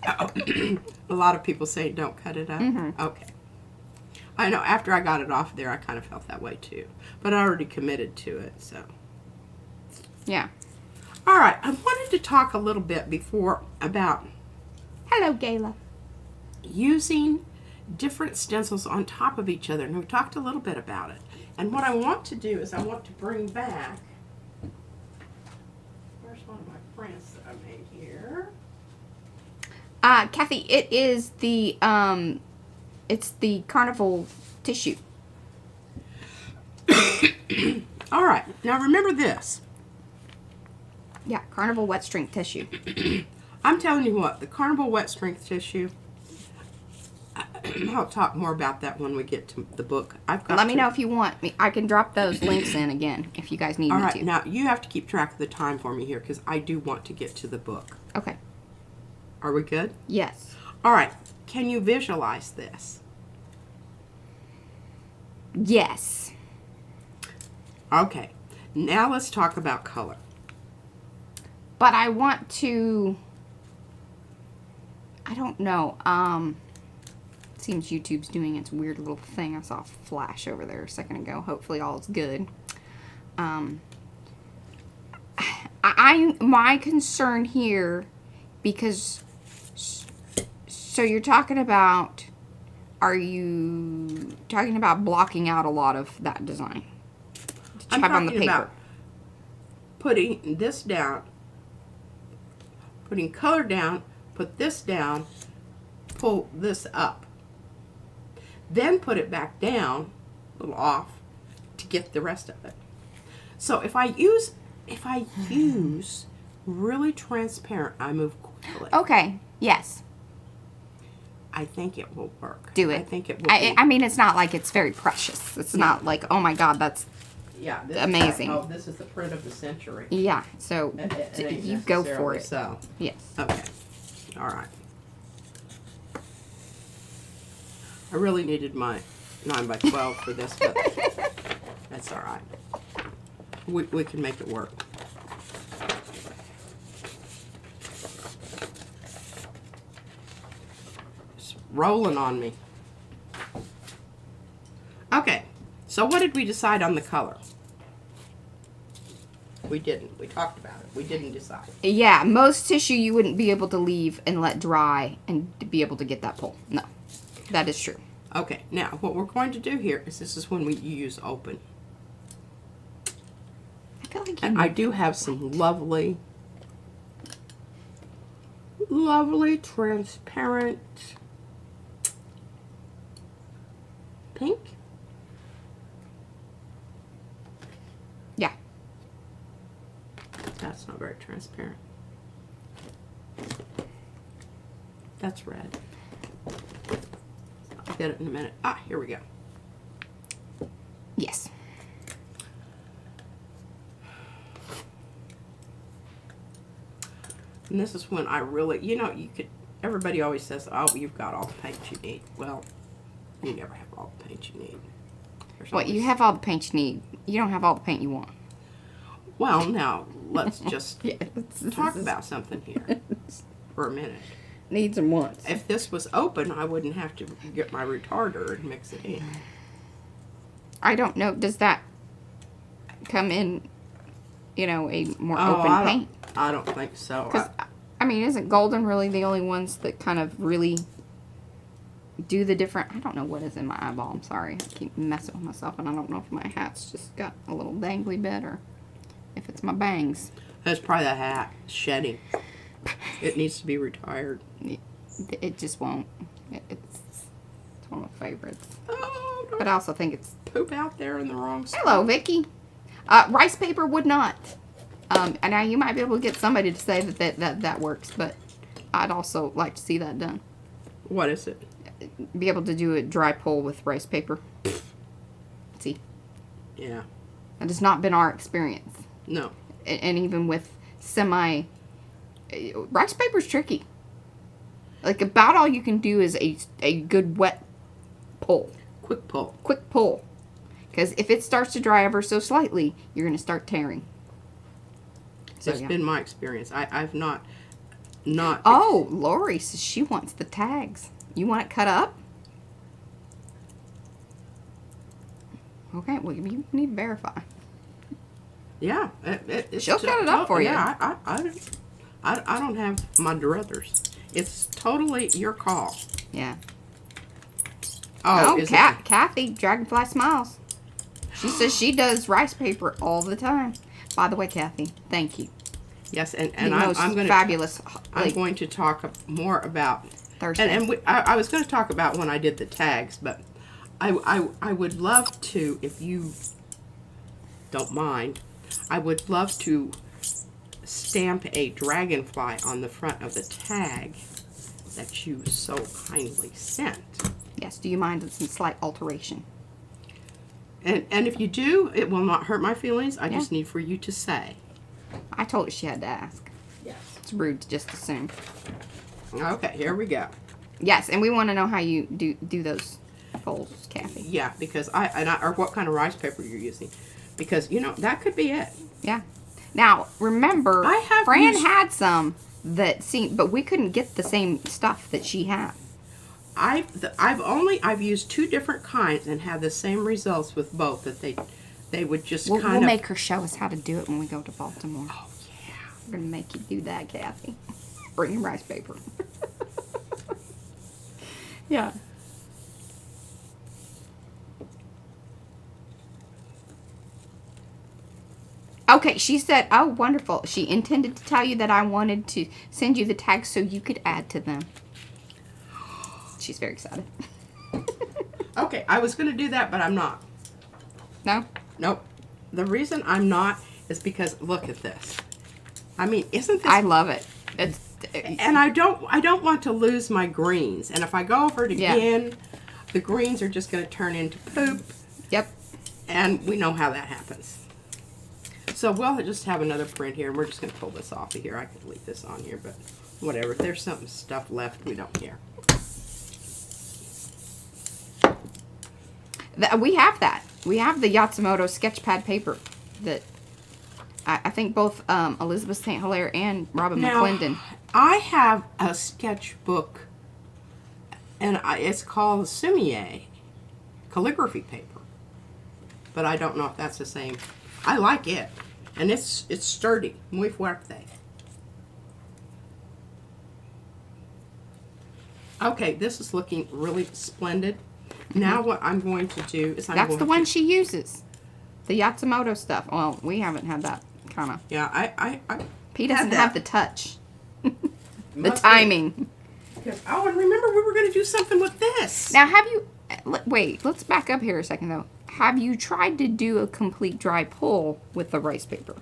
A lot of people say don't cut it up. Mm-hmm. Okay. I know after I got it off there, I kind of felt that way too. But I already committed to it, so. Yeah. All right, I wanted to talk a little bit before about Hello, Gayla. using different stencils on top of each other, and we talked a little bit about it. And what I want to do is I want to bring back, where's one of my prints that I made here? Kathy, it is the it's the carnival tissue. All right, now remember this. Yeah, carnival wet strength tissue. I'm telling you what, the carnival wet strength tissue, I'll talk more about that when we get to the book. Let me know if you want me. I can drop those links in again if you guys need me to. All right, now you have to keep track of the time for me here because I do want to get to the book. Okay. Are we good? Yes. All right, can you visualize this? Yes. Okay, now let's talk about color. But I want to, I don't know, seems YouTube's doing its weird little thing. I saw a flash over there a second ago. Hopefully all is good. My concern here, because, so you're talking about, are you talking about blocking out a lot of that design? I'm have on the talking paper. about putting this down, putting color down, put this down, pull this up. Then put it back down, a little off, to get the rest of it. So if I use really transparent, I move quickly. Okay, yes. I think it will work. Do it. I think it will. I mean, it's not like it's very precious. It's not like, oh my God, that's yeah, this amazing. This is the print of the century. Yeah, so It ain't you go for necessarily it. So, Yes. okay, all right. I really needed my 9x12 for this, but that's all right. We can make it work. It's rolling on me. Okay, so what did we decide on the color? We didn't. We talked about it. We didn't decide. Yeah, most tissue you wouldn't be able to leave and let dry and be able to get that pull. No, that is true. Okay, now what we're going to do here is this is when we use open. I feel like And I do have some lovely transparent pink. Yeah. That's not very transparent. That's red. I'll get it in a minute. Ah, here we go. Yes. And this is when I really, you know, everybody always says, oh, you've got all the paint you need. Well, you never have all the paint you need. What, you have all the paint you need. You don't have all the paint you want. Well, now, let's just Yeah, talk about something here for a minute. Needs and wants. If this was open, I wouldn't have to get my retarder and mix it in. I don't know. Does that come in, you know, a more open paint? I don't think so. Because, I mean, isn't golden really the only ones that kind of really do the different... I don't know what is in my eyeball. I'm sorry. I keep messing with myself, and I don't know if my hat's just got a little dangly bit or if it's my bangs. That's probably the hat shedding. It needs to be retired. It just won't. It's one of my favorites. Oh, don't But I also think it's... poop out there in the wrong spot. Hello, Vicky. Rice paper would not. And now you might be able to get somebody to say that works, but I'd also like to see that done. What is it? Be able to do a dry pull with rice paper. See, Yeah. that has not been our experience. No. And even with rice paper's tricky. Like, about all you can do is a good wet pull. Quick pull. Quick pull. Because if it starts to dry ever so slightly, you're going to start tearing. So, That's yeah. been my experience. I've not. Oh, Lori says she wants the tags. You want it cut up? Okay, well, you need to verify. Yeah. She'll cut it up for you. Yeah, I don't have my druthers. It's totally your call. Yeah. Oh, is it? Kathy, Dragonfly Smiles. She says she does rice paper all the time. By the way, Kathy, thank you. Yes, and I'm going to fabulous. I'm going to talk more about Thursday. And I was going to talk about when I did the tags, but I would love to, if you don't mind, I would love to stamp a dragonfly on the front of the tag that you so kindly sent. Yes, do you mind some slight alteration? And if you do, it will not hurt my feelings. I just need for you to say. I told her she had to ask. Yes. It's rude to just assume. Okay, here we go. Yes, and we want to know how you do those folds, Kathy. Yeah, because or what kind of rice paper you're using. Because, you know, that could be it. Yeah. Now, remember, Fran had some that seemed, but we couldn't get the same stuff that she had. I've used 2 different kinds and had the same results with both, that they would just kind of... We'll make her show us how to do it when we go to Baltimore. Oh, yeah. We're going to make you do that, Kathy. Bring your rice paper. Yeah. Okay, she said, oh, wonderful. She intended to tell you that I wanted to send you the tags so you could add to them. She's very excited. Okay, I was going to do that, but I'm not. No? Nope. The reason I'm not is because look at this. I mean, isn't this... I love it. And I don't want to lose my greens. And if I go over it again, the greens are just going to turn into poop. Yep. And we know how that happens. So we'll just have another print here. And we're just going to pull this off of here. I could leave this on here, but whatever. If there's some stuff left, we don't care. We have that. We have the Yatsumoto sketch pad paper that I think both Elizabeth St. Hilaire and Robin McClendon. I have a sketchbook, and it's called Sumier calligraphy paper, but I don't know if that's the same. I like it, and it's sturdy, muy fuerte. Okay, this is looking really splendid. Now what I'm going to do is That's the one she uses. The Yatsumoto stuff. Well, we haven't had that kind of. Yeah, I P doesn't have the touch. The Must timing. Oh, and remember we were going to do something with this. Now, have you... Wait, let's back up here a second, though. Have you tried to do a complete dry pull with the rice paper?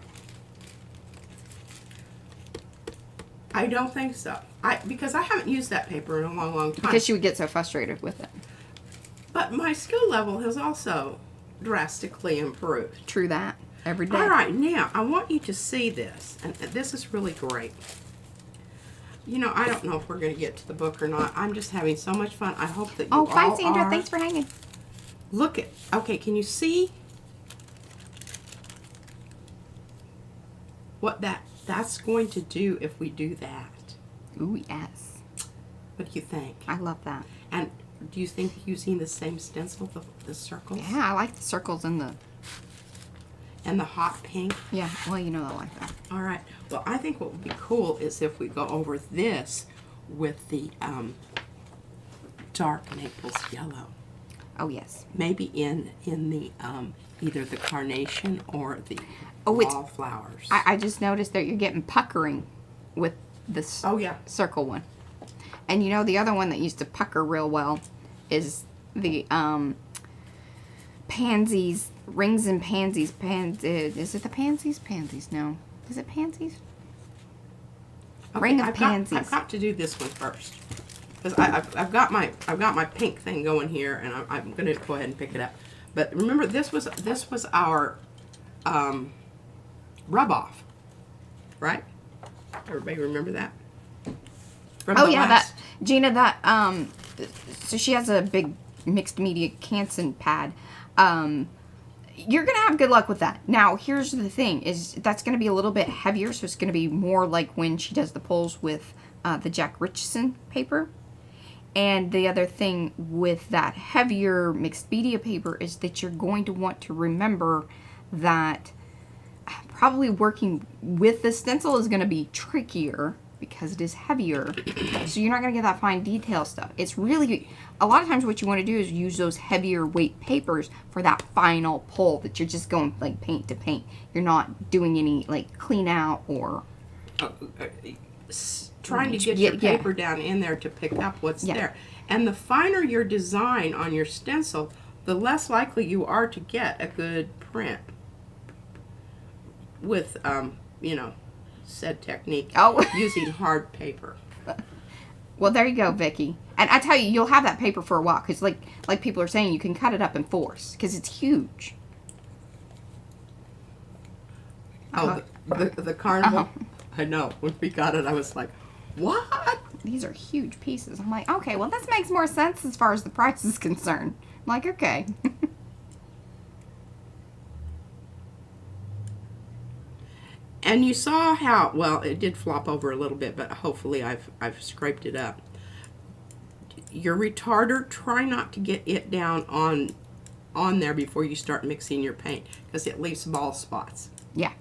I don't think so. Because I haven't used that paper in a long, long time. Because you would get so frustrated with it. But my skill level has also drastically improved. True that. Every day. All right, now I want you to see this, and this is really great. You know, I don't know if we're going to get to the book or not. I'm just having so much fun. I hope that you all bye, Sandra. are. Thanks for hanging. Look at, okay, can you see what that's going to do if we do that? Ooh, yes. What do you think? I love that. And do you think using the same stencil, the circles? Yeah, I like the circles and the hot pink? Yeah, well, you know I like that. All right. Well, I think what would be cool is if we go over this with the dark Naples yellow. Oh, yes. Maybe in the either the carnation or the wallflowers. I just noticed that you're getting puckering with this circle one. And you know the other one that used to pucker real well is the pansies, rings and pansies. Is it the pansies? Pansies, no. Is it pansies? Okay, Ring of pansies. I've got to do this one first. Because I've got my pink thing going here, and I'm going to go ahead and pick it up. But remember, this was our rub off, right? Everybody remember that? Oh yeah, that Gina. That so she has a big mixed media Canson pad. You're gonna have good luck with that. Now, here's the thing: is that's gonna be a little bit heavier, so it's gonna be more like when she does the pulls with the Jack Richardson paper. And the other thing with that heavier mixed media paper is that you're going to want to remember that probably working with the stencil is going to be trickier because it is heavier. So you're not going to get that fine detail stuff. It's really, a lot of times what you want to do is use those heavier weight papers for that final pull that you're just going like paint to paint. You're not doing any like clean out or... trying to get your paper down in there to pick up what's there. And the finer your design on your stencil, the less likely you are to get a good print with, you know, said technique using hard paper. Well, there you go, Vicki. And I tell you, you'll have that paper for a while because, like people are saying, you can cut it up in fours because it's huge. Oh, the carnival? I know. When we got it, I was like, what? These are huge pieces. I'm like, okay, well, this makes more sense as far as the price is concerned. I'm like, okay. And you saw how, well, it did flop over a little bit, but hopefully I've scraped it up. Your retarder, try not to get it down on there before you start mixing your paint, because it leaves bald spots. Yeah.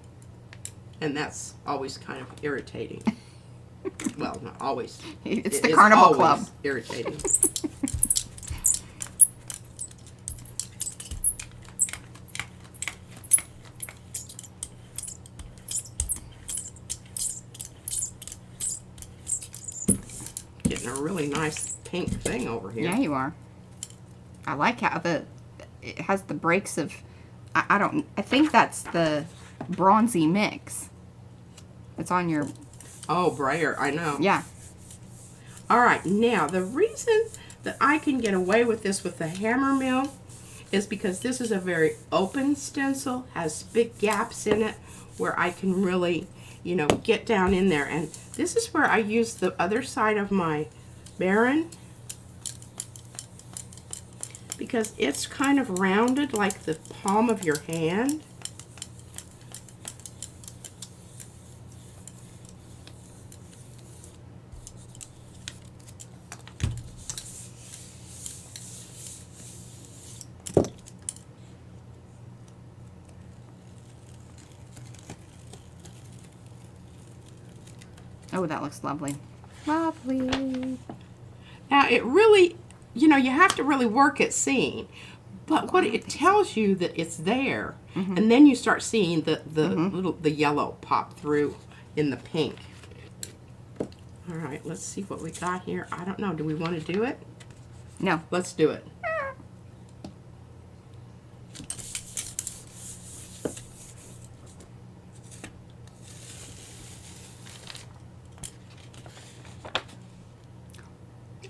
And that's always kind of irritating. Well, not always. It's the Carnival Club. Irritating. Getting a really nice pink thing over here. Yeah, you are. I like how it has the breaks of, I think that's the bronzy mix. It's on your... Oh, brayer, I know. Yeah. All right, now the reason that I can get away with this with the hammer mill is because this is a very open stencil, has big gaps in it where I can really, you know, get down in there. And this is where I use the other side of my Baron, because it's kind of rounded like the palm of your hand. Oh, that looks lovely. Lovely. Now, it really, you know, you have to really work at seeing. But what it tells you that it's there, and then you start seeing the yellow pop through in the pink. All right, let's see what we got here. I don't know. Do we want to do it? No. Let's do it.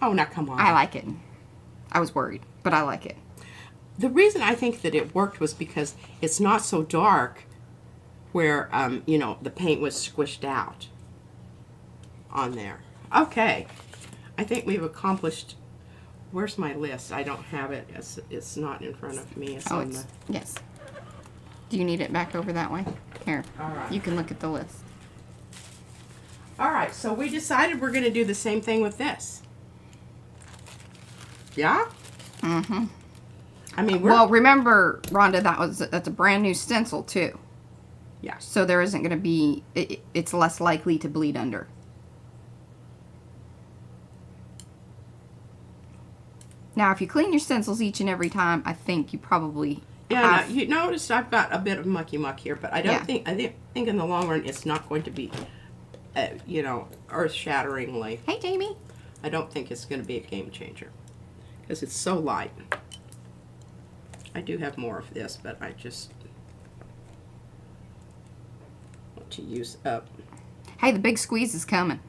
Oh, now come on. I like it. I was worried, but I like it. The reason I think that it worked was because it's not so dark where, you know, the paint was squished out on there. Okay. I think we've accomplished... Where's my list? I don't have it. It's not in front of me. It's on the... Yes. Do you need it back over that way? Here. All right. You can look at the list. All right, so we decided we're going to do the same thing with this. Yeah? Mm-hmm. I mean, well, remember, Rhonda, that's a brand new stencil, too. Yeah. So there isn't going to be... it's less likely to bleed under. Now, if you clean your stencils each and every time, I think you probably... Yeah, you noticed I've got a bit of mucky muck here, but I don't think... I think in the long run, it's not going to be, you know, earth-shatteringly. Hey, Jamie. I don't think it's going to be a game changer. Because it's so light. I do have more of this, but I just want to use up. Hey, the big squeeze is coming.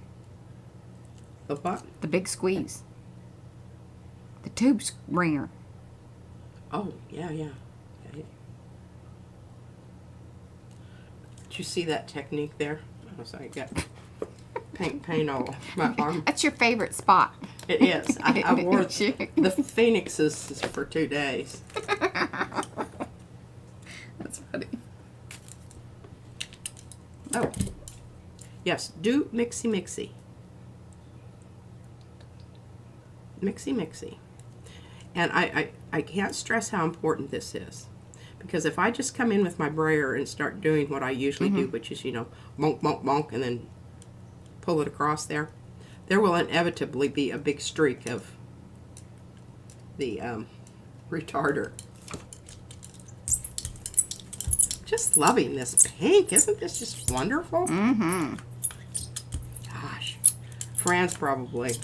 The what? The big squeeze. The tube ringer. Oh, yeah. Did you see that technique there? I was like, got paint all my arm. That's your favorite spot. It is. I wore the phoenixes for 2 days. That's funny. Oh. Yes, do mixy mixy. Mixy mixy. And I can't stress how important this is. Because if I just come in with my brayer and start doing what I usually do, which is, you know, bonk, bonk, bonk, and then pull it across there, there will inevitably be a big streak of the retarder. Just loving this pink. Isn't this just wonderful? Mm-hmm. Gosh. Fran's probably.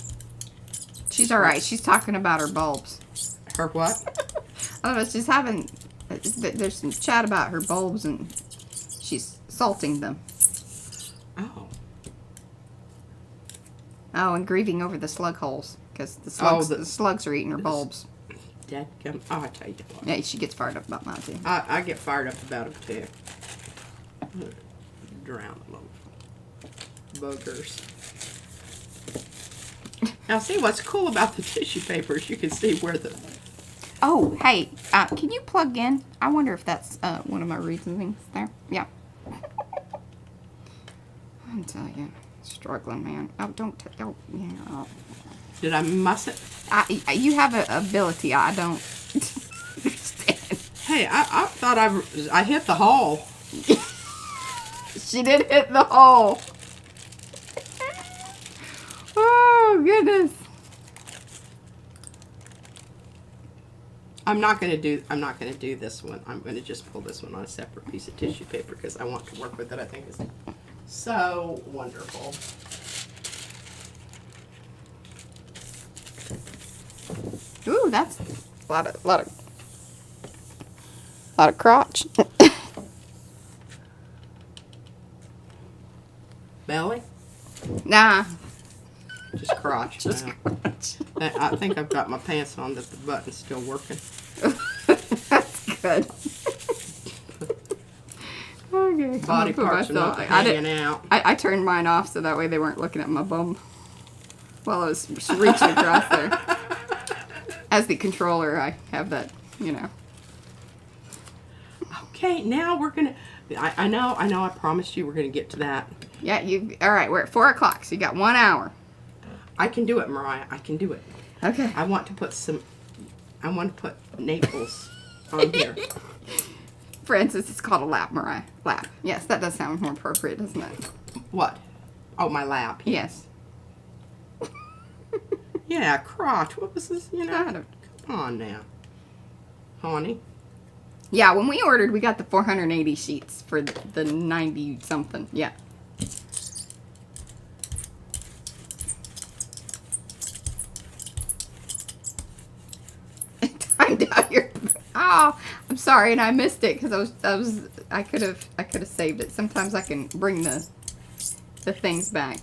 She's all right. She's talking about her bulbs. Her what? I don't know. She's having... There's some chat about her bulbs, and she's salting them. Oh. Oh, and grieving over the slug holes. Because the slugs are eating her bulbs. Dadgum. Oh, I tell you what. Yeah, she gets fired up about mine, too. I get fired up about them, too. Drown them. Boogers. Now, see, what's cool about the tissue papers, you can see where the... Oh, hey, can you plug in? I wonder if that's one of my reason things there. Yeah. I'm telling you, struggling, man. Oh, don't. Oh, yeah. Oh. Did I muss it? You have an ability. I don't understand. Hey, I thought I hit the hole. She did hit the hole. Oh, goodness. I'm not gonna do this one. I'm gonna just pull this one on a separate piece of tissue paper because I want to work with it. I think it's so wonderful. Ooh, that's a lot of crotch. Belly? Nah. Just crotch. Just now. crotch. I think I've got my pants on that the button's still working. That's good. Okay. Body parts are not hanging out. I turned mine off so that way they weren't looking at my bum while I was reaching across there. As the controller, I have that, you know. Okay, now we're gonna. I know. I promised you we're gonna get to that. Yeah, all right, we're at 4 o'clock, so you got 1 hour. I can do it, Mariah. I can do it. Okay. I want to put Naples on here. Francis, it's called a lap, Mariah. Lap. Yes, that does sound more appropriate, doesn't it? What? Oh, my lap. Yes. Yeah, crotch. What was this? You know. I don't... Come on now, honey. Yeah, when we ordered, we got the 480 sheets for the 90 something. Yeah. Timed out your. Oh, I'm sorry, and I missed it because I could have saved it. Sometimes I can bring the things back.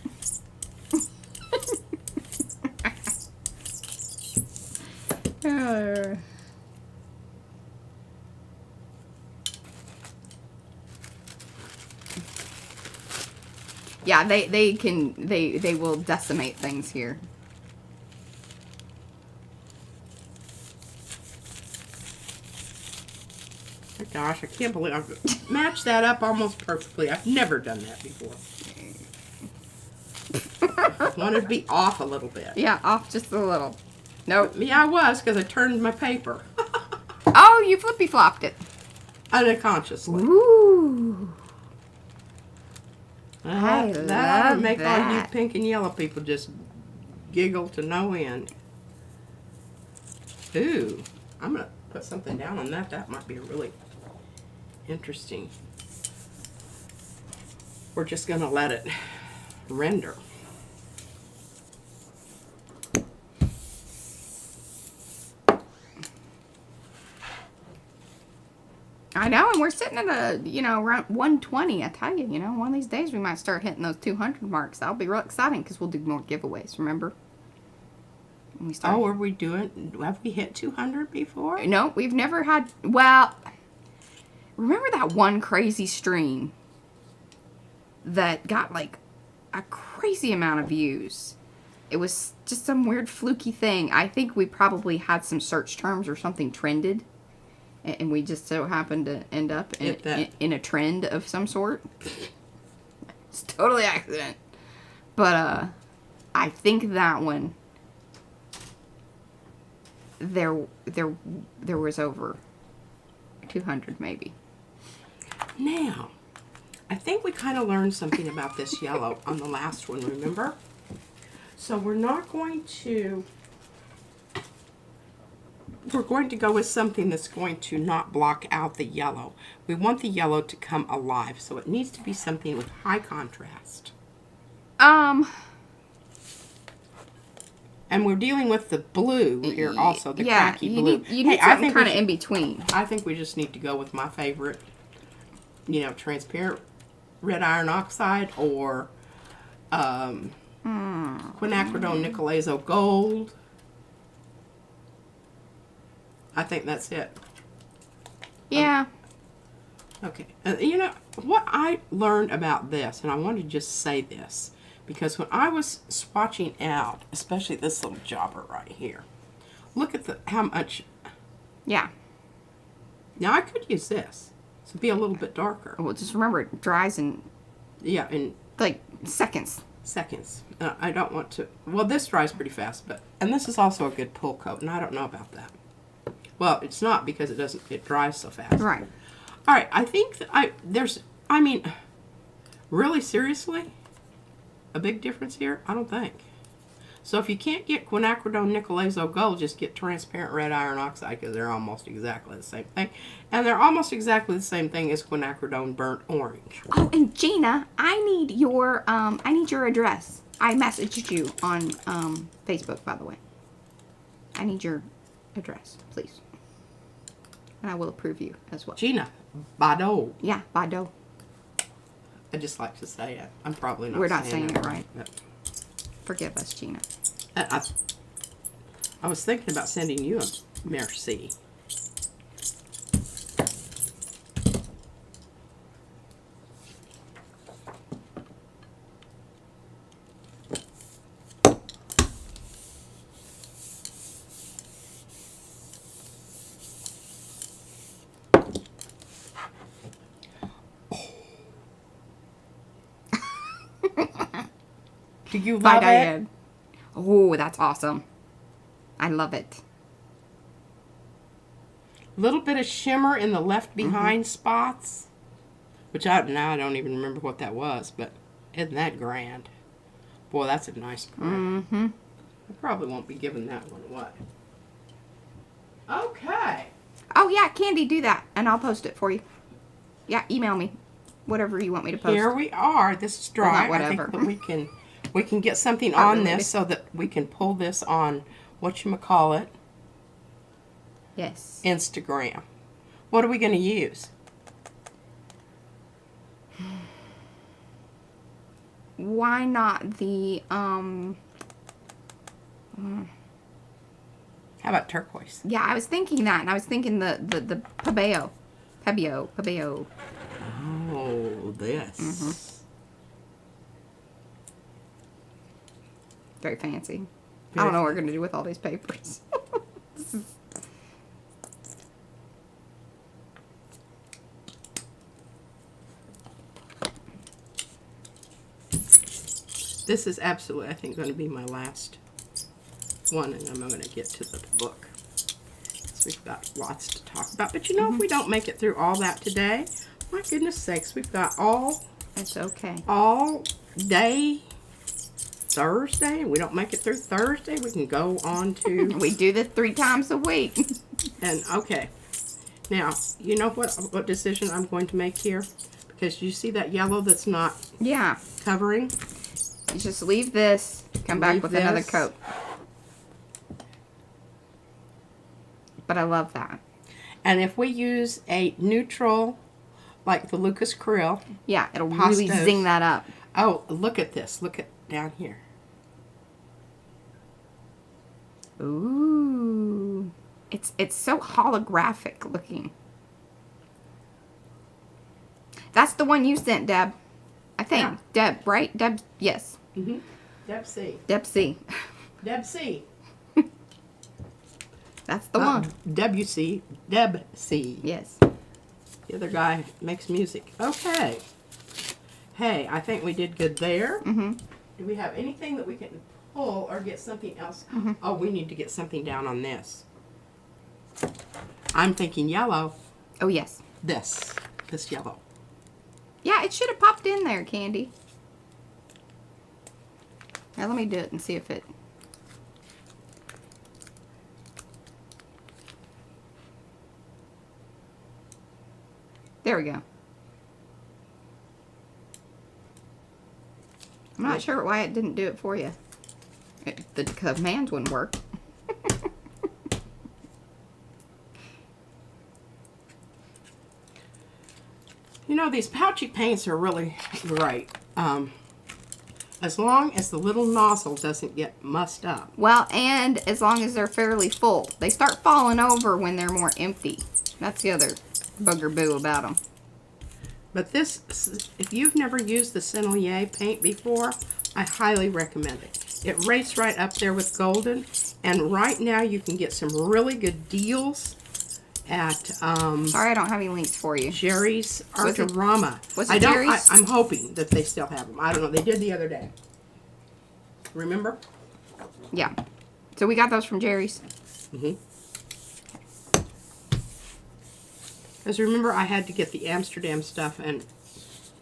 Yeah, they will decimate things here. Oh, gosh, I can't believe I've matched that up almost perfectly. I've never done that before. I wanted to be off a little bit. Yeah, off just a little. Nope. Yeah, I was because I turned my paper. Oh, you flippy flopped it. Unconsciously. Ooh. That ought to love make all you that. pink and yellow people just giggle to no end. Ooh, I'm going to put something down on that. That might be really interesting. We're just going to let it render. I know, and we're sitting at around 120. I tell you, one of these days we might start hitting those 200 marks. That'll be real exciting because we'll do more giveaways. Remember? When we start. Oh, are we doing? Have we hit 200 before? No, we've never had. Well, remember that one crazy stream that got like a crazy amount of views? It was just some weird fluky thing. I think we probably had some search terms or something trended. And we just so happened to end up in a trend of some sort. It's totally accident. But I think that one there was over 200 maybe. Now, I think we kind of learned something about this yellow on the last one, remember? So we're going to go with something that's going to not block out the yellow. We want the yellow to come alive, so it needs to be something with high contrast. And we're dealing with the blue here also, the khaki blue. You need something kind of in between. I think we just need to go with my favorite, transparent red iron oxide or quinacridone nickel gold. I think that's it. Yeah. Okay. What I learned about this, and I want to just say this, because when I was swatching out, especially this little jobber right here, look at how much. Yeah. Now I could use this to be a little bit darker. Well, just remember it dries in. Yeah, in like seconds. Seconds. I don't want to. Well, this dries pretty fast, and this is also a good pull coat, and I don't know about that. Well, it's not because it dries so fast. Right. All right. I think that really seriously, a big difference here? I don't think. So if you can't get quinacridone nickel gold, just get transparent red iron oxide because they're almost exactly the same thing. And they're almost exactly the same thing as quinacridone burnt orange. Oh, and Gina, I need your address. I messaged you on Facebook, by the way. I need your address, please. And I will approve you as well. Gina, Bado. Yeah, Bado. I just like to say it. I'm probably not. We're not saying it right. But forgive us, Gina. I was thinking about sending you a merci. Do you love it? Oh, that's awesome. I love it. Little bit of shimmer in the left behind spots, which I don't even remember what that was, but isn't that grand? Boy, that's a nice print. I probably won't be giving that one away. Okay. Oh yeah, Candy, do that, and I'll post it for you. Yeah, email me, whatever you want me to post. Here we are. This is dry. Well, not whatever. I think that we can get something on this so that we can pull this on whatchamacallit. Yes. Instagram. What are we going to use? Why not the How about turquoise? Yeah, I was thinking that, and I was thinking the Pabeo. Oh, this. Very fancy. I don't know what we're going to do with all these papers. This is absolutely, I think, going to be my last one, and I'm going to get to the book. So we've got lots to talk about. But if we don't make it through all that today, my goodness sakes, we've got It's okay. all day Thursday. We don't make it through Thursday, we can go on to... We do this 3 times a week. And, okay. Now, you know what decision I'm going to make here? Because you see that yellow that's not covering? You just leave this, come back with another coat. But I love that. And if we use a neutral, like the Lucas Krill. Yeah, it'll really zing that up. Oh, look at this. Look at down here. Ooh. It's so holographic looking. That's the one you sent, Deb. I think. Yeah. Deb, right? Deb, yes. Mm-hmm. Deb C. Deb C. Deb C. That's the one. WC. Deb C. Yes. The other guy makes music. Okay. Hey, I think we did good there. Mm-hmm. Do we have anything that we can pull or get something else? Mm-hmm. Oh, we need to get something down on this. I'm thinking yellow. Oh, yes. This yellow. Yeah, it should have popped in there, Candy. Now let me do it and see if it... There we go. I'm not sure why it didn't do it for you. The commands wouldn't work. You know, these pouchy paints are really great. As long as the little nozzle doesn't get mussed up. Well, and as long as they're fairly full. They start falling over when they're more empty. That's the other bugaboo about them. But this, if you've never used the Sennelier paint before, I highly recommend it. It rates right up there with Golden. And right now you can get some really good deals at Sorry, I don't have any links for you. Jerry's Artorama. Was it Jerry's? I'm hoping that they still have them. I don't know. They did the other day. Remember? Yeah. So we got those from Jerry's. Mm-hmm. Because remember, I had to get the Amsterdam stuff, and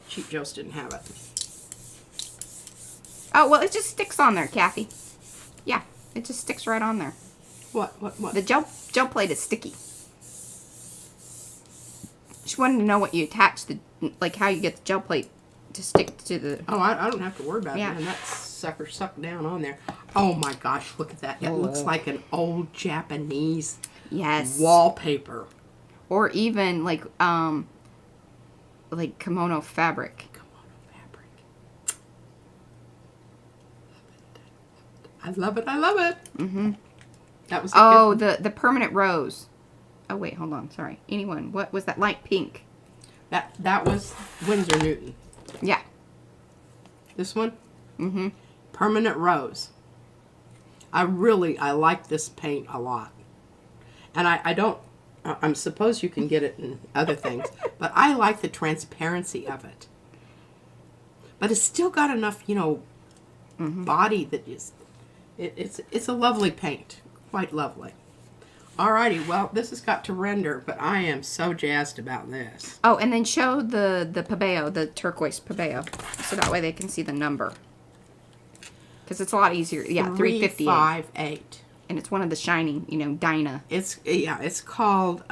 Cheap Joe's didn't have it. Oh, well, it just sticks on there, Kathy. Yeah, it just sticks right on there. What? The gel plate is sticky. Just wanted to know what you attach the, like how you get the gel plate to stick to the... Oh, I don't have to worry about Yeah. it. And that sucker sucked down on there. Oh my gosh, look at that. It looks like an old Japanese Yes. wallpaper. Or even like kimono fabric. I love it. I love it. Mm-hmm. That was The permanent rose. Oh wait, hold on. Sorry. Anyone? What was that? Light pink. That was Winsor Newton. Yeah. This one? Mm-hmm. Permanent Rose. I like this paint a lot. And I'm suppose you can get it in other things, but I like the transparency of it. But it's still got enough, body that is, it's a lovely paint. Quite lovely. Alrighty, well, this has got to render, but I am so jazzed about this. Oh, and then show the Pabeo, the turquoise Pabeo, so that way they can see the number. Because it's a lot easier. Yeah, 358. 358. And it's one of the shiny, Dyna. It's called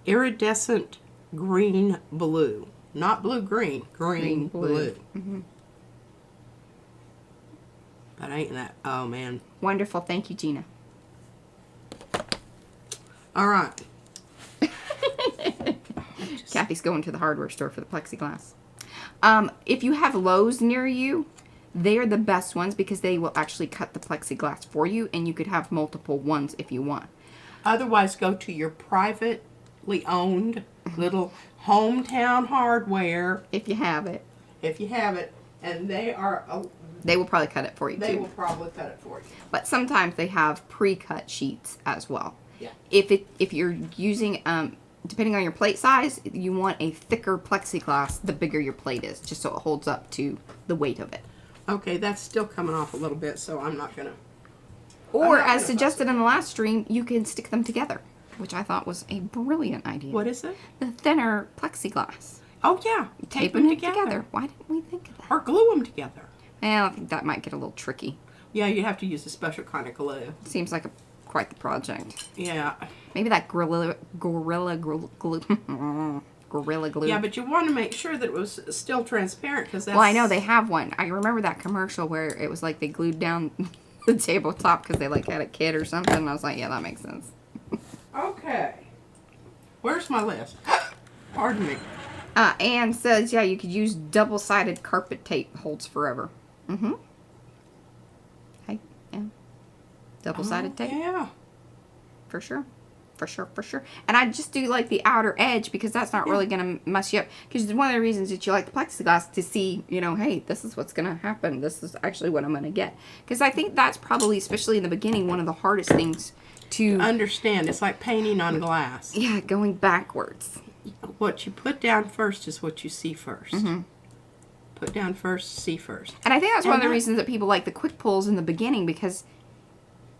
iridescent green blue. Not blue-green, green blue. Mm-hmm. But ain't that, oh man. Wonderful. Thank you, Gina. All right. Kathy's going to the hardware store for the plexiglass. If you have Lowe's near you, they are the best ones because they will actually cut the plexiglass for you, and you could have multiple ones if you want. Otherwise, go to your privately owned little hometown hardware. If you have it. If you have it. And they will probably cut it for you, too. They will probably cut it for you. But sometimes they have pre-cut sheets as well. Yeah. If you're using, depending on your plate size, you want a thicker plexiglass, the bigger your plate is, just so it holds up to the weight of it. Okay, that's still coming off a little bit, so I'm not going to... Or, as suggested in the last stream, you can stick them together, which I thought was a brilliant idea. What is it? The thinner plexiglass. Oh, yeah. Tape them together. Why didn't we think of that? Or glue them together. Well, I think that might get a little tricky. Yeah, you have to use a special kind of glue. Seems like quite the project. Yeah. Maybe that gorilla glue. Gorilla glue. Yeah, but you want to make sure that it was still transparent because that's... Well, I know they have one. I remember that commercial where it was like they glued down the tabletop because they had a kid or something. And I was like, yeah, that makes sense. Okay. Where's my list? Pardon me. Anne says, yeah, you could use double-sided carpet tape. Holds forever. Mm-hmm. Hey, yeah. Double-sided tape. Yeah. For sure. For sure, for sure. And I just do like the outer edge because that's not really going to mess you up. Because one of the reasons that you like the plexiglass to see, hey, this is what's going to happen. This is actually what I'm going to get. Because I think that's probably, especially in the beginning, one of the hardest things to understand. It's like painting on glass. Yeah, going backwards. What you put down first is what you see first. Mm-hmm. Put down first, see first. And I think that's one of the reasons that people like the quick pulls in the beginning because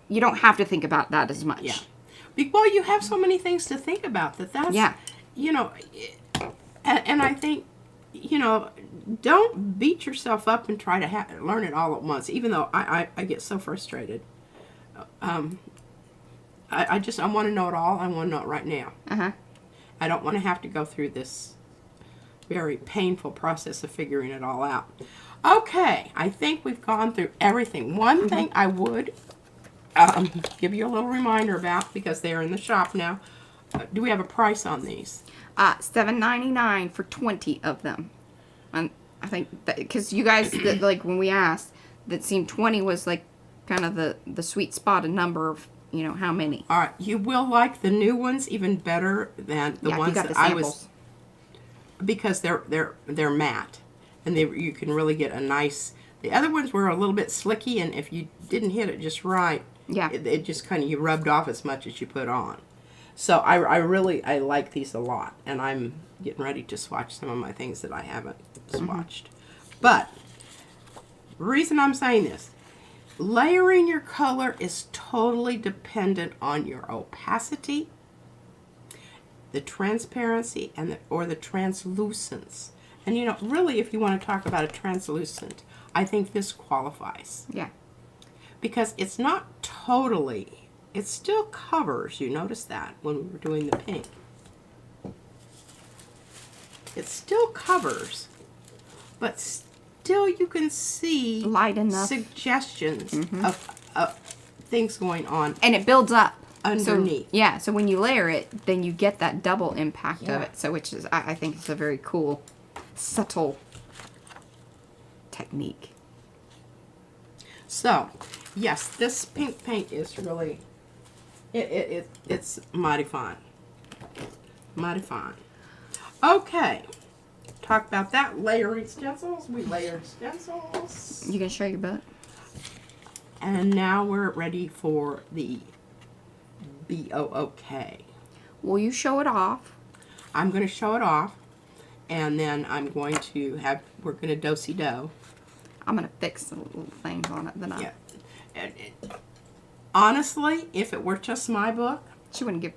you don't have to think about that as much. Yeah. Well, you have so many things to think about that's, yeah. And I think, you know, don't beat yourself up and try to learn it all at once, even though I get so frustrated. I want to know it all. I want to know it right now. Uh-huh. I don't want to have to go through this very painful process of figuring it all out. Okay, I think we've gone through everything. One thing I would give you a little reminder about, because they're in the shop now. Do we have a price on these? $7.99 for 20 of them. And I think that because you guys like when we asked, that seemed 20 was like kind of the sweet spot, a number of, you know, how many. All right, you will like the new ones even better than the ones that I was, because they're matte, and you can really get a nice. The other ones were a little bit slicky, and if you didn't hit it just right, yeah, it just kind of, you rubbed off as much as you put on. So I really like these a lot, and I'm getting ready to swatch some of my things that I haven't swatched. But the reason I'm saying this, layering your color is totally dependent on your opacity, the transparency, and or the translucence. And you know, really, if you want to talk about a translucent, I think this qualifies. Yeah. Because it's not totally, it still covers. You notice that when we were doing the pink. It still covers, but still you can see light enough suggestions of things going on. And it builds up underneath. So, so when you layer it, then you get that double impact of it. So which is, I think it's a very cool, subtle technique. So, yes, this pink paint is really, it's mighty fine. Mighty fine. Okay. Talk about that. Layering stencils. We layered stencils. You can show your book. And now we're ready for the BOOK. Will you show it off? I'm going to show it off. And then I'm going to we're going to do-si-do. I'm going to fix the little things on it. Then honestly, if it were just my book, she wouldn't give.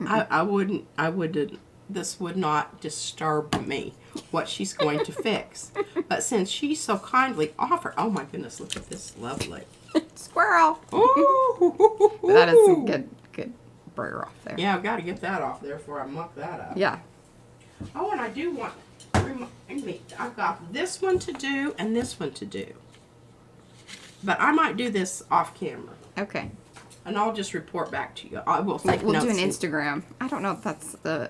I wouldn't. This would not disturb me, what she's going to fix. But since she so kindly offered, oh my goodness, look at this lovely squirrel. Ooh. That is some good burr off there. Yeah, I've got to get that off there before I muck that up. Yeah. Oh, and I do want to remind me, I've got this one to do and this one to do. But I might do this off camera. Okay. And I'll just report back to you. I will take We'll notes. do an Instagram. I don't know if that's the,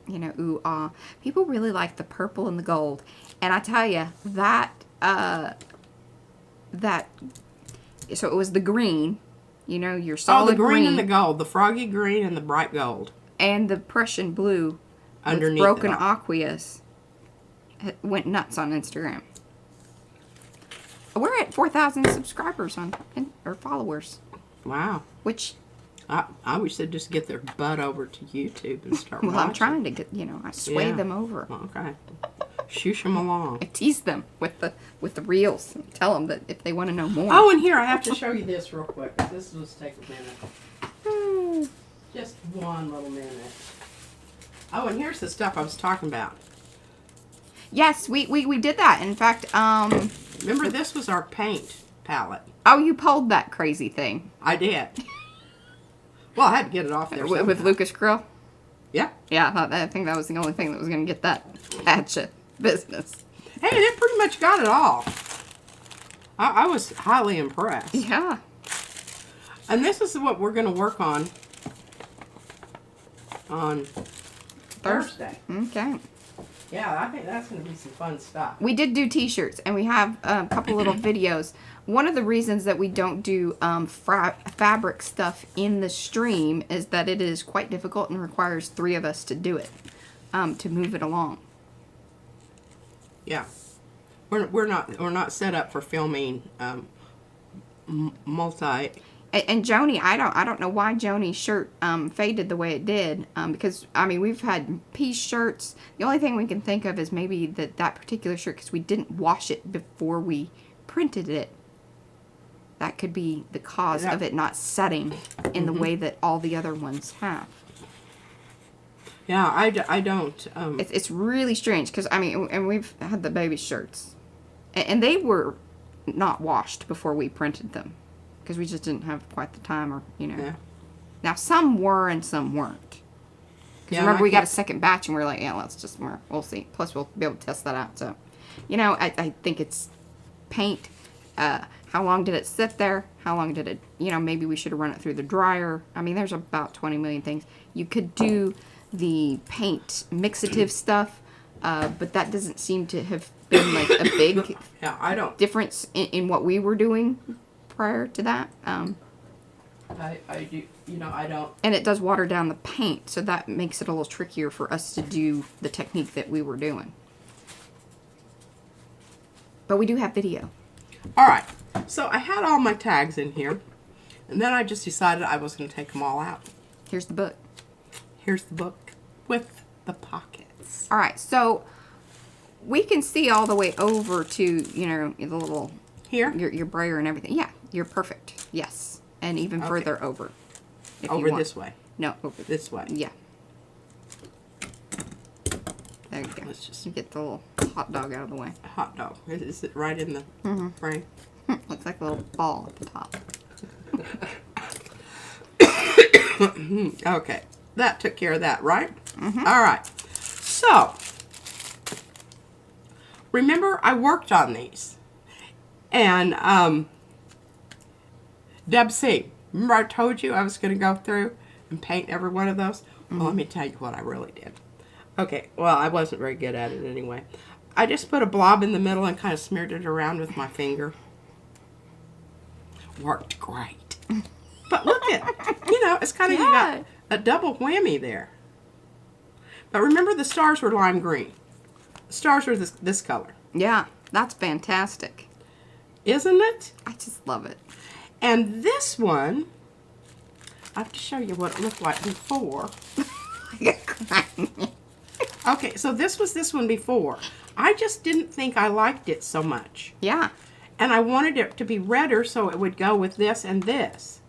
you know, ooh, ah. People really like the purple and the gold. And I tell you, so it was the green, you know, your solid the green and the gold. The froggy green and the bright gold. And the Prussian blue underneath with broken aqueous. It went nuts on Instagram. We're at 4,000 subscribers or followers. Wow. Which I wish they'd just get their butt over to YouTube and start watching. I'm trying to get, you know, I sway them over. Okay. Shoosh them along. I tease them with the reels and tell them that if they want to know more. Oh, and here, I have to show you this real quick. This will just take a minute. Just one little minute. Oh, and here's the stuff I was talking about. Yes, we did that. In fact, remember, this was our paint palette. Oh, you pulled that crazy thing. I did. Well, I had to get it off there. With Lucas Krill? Yeah. Yeah, I think that was the only thing that was going to get that at you business. Hey, they pretty much got it all. I was highly impressed. Yeah. And this is what we're going to work on Thursday. Okay. Yeah, I think that's going to be some fun stuff. We did do t-shirts, and we have a couple little videos. One of the reasons that we don't do fabric stuff in the stream is that it is quite difficult and requires 3 of us to do it, to move it along. Yeah, we're not set up for filming multi. And Joni, I don't know why Joni's shirt faded the way it did, because I mean we've had piece shirts. The only thing we can think of is maybe that particular shirt, because we didn't wash it before we printed it. That could be the cause of it not setting in the way that all the other ones have. Yeah, I don't. It's really strange because, I mean, and we've had the baby shirts. And they were not washed before we printed them. Because we just didn't have quite the time or, Yeah. Now, some were and some weren't. Because remember, we got a second batch and we were like, yeah, we'll see. Plus, we'll be able to test that out. So, I think it's paint. How long did it sit there? How long did it, maybe we should have run it through the dryer. I mean, there's about 20 million things. You could do the paint mixative stuff, but that doesn't seem to have been like a big I don't. difference in what we were doing prior to that. I do. I don't. And it does water down the paint, so that makes it a little trickier for us to do the technique that we were doing. But we do have video. All right. So I had all my tags in here, and then I just decided I was going to take them all out. Here's the book. Here's the book with the pockets. All right, so we can see all the way over to, the little... Here? Your brayer and everything. Yeah, you're perfect. Yes. And even further over. Over this way? No, over this way. Yeah. There you go. Let's just get the little hot dog out of the way. Hot dog. Is it right in the frame? Looks like a little ball at the top. Okay. That took care of that, right? All right. So, remember I worked on these. And, Deb C., remember I told you I was going to go through and paint every one of those? Well, let me tell you what I really did. Okay, well, I wasn't very good at it anyway. I just put a blob in the middle and kind of smeared it around with my finger. Worked great. But look at, it's kind of, you got a double whammy there. But remember the stars were lime green. The stars were this color. Yeah, that's fantastic. Isn't it? I just love it. And this one, I have to show you what it looked like before. Okay, so this was this one before. I just didn't think I liked it so much. Yeah. And I wanted it to be redder so it would go with this and this.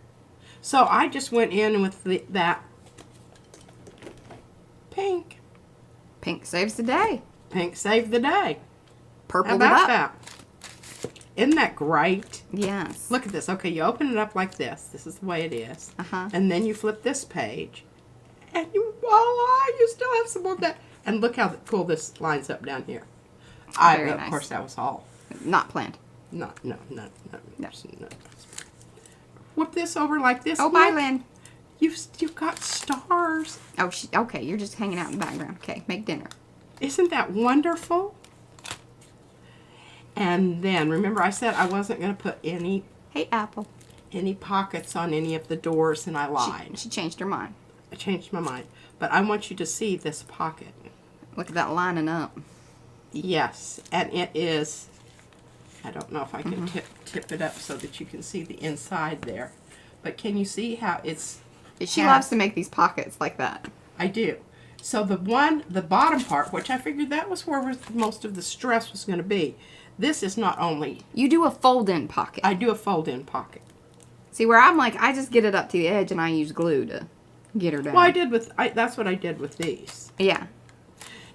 So I just went in with that pink. Pink saves the day. Pink saved the day. Purple How about that? Isn't that great? Yes. Look at this. Okay, you open it up like this. This is the way it is. And then you flip this page. And voila, you still have some more of that. And look how cool this lines up down here. Very of nice. course, that was all. Not planned. No. Whip this over like this. Oh, bye, Lynn. You've got stars. Oh, okay. You're just hanging out in the background. Okay, make dinner. Isn't that wonderful? And then, remember I said I wasn't going to put any Apple. Any pockets on any of the doors, and I lied. She changed her mind. I changed my mind. But I want you to see this pocket. Look at that lining up. Yes, and it is, I don't know if I can tip it up so that you can see the inside there. But can you see how it's... She loves to make these pockets like that. I do. So the bottom part, which I figured that was where most of the stress was going to be. This is not only... You do a fold-in pocket. I do a fold-in pocket. See, where I'm like, I just get it up to the edge and I use glue to get her down. Well, that's what I did with these. Yeah.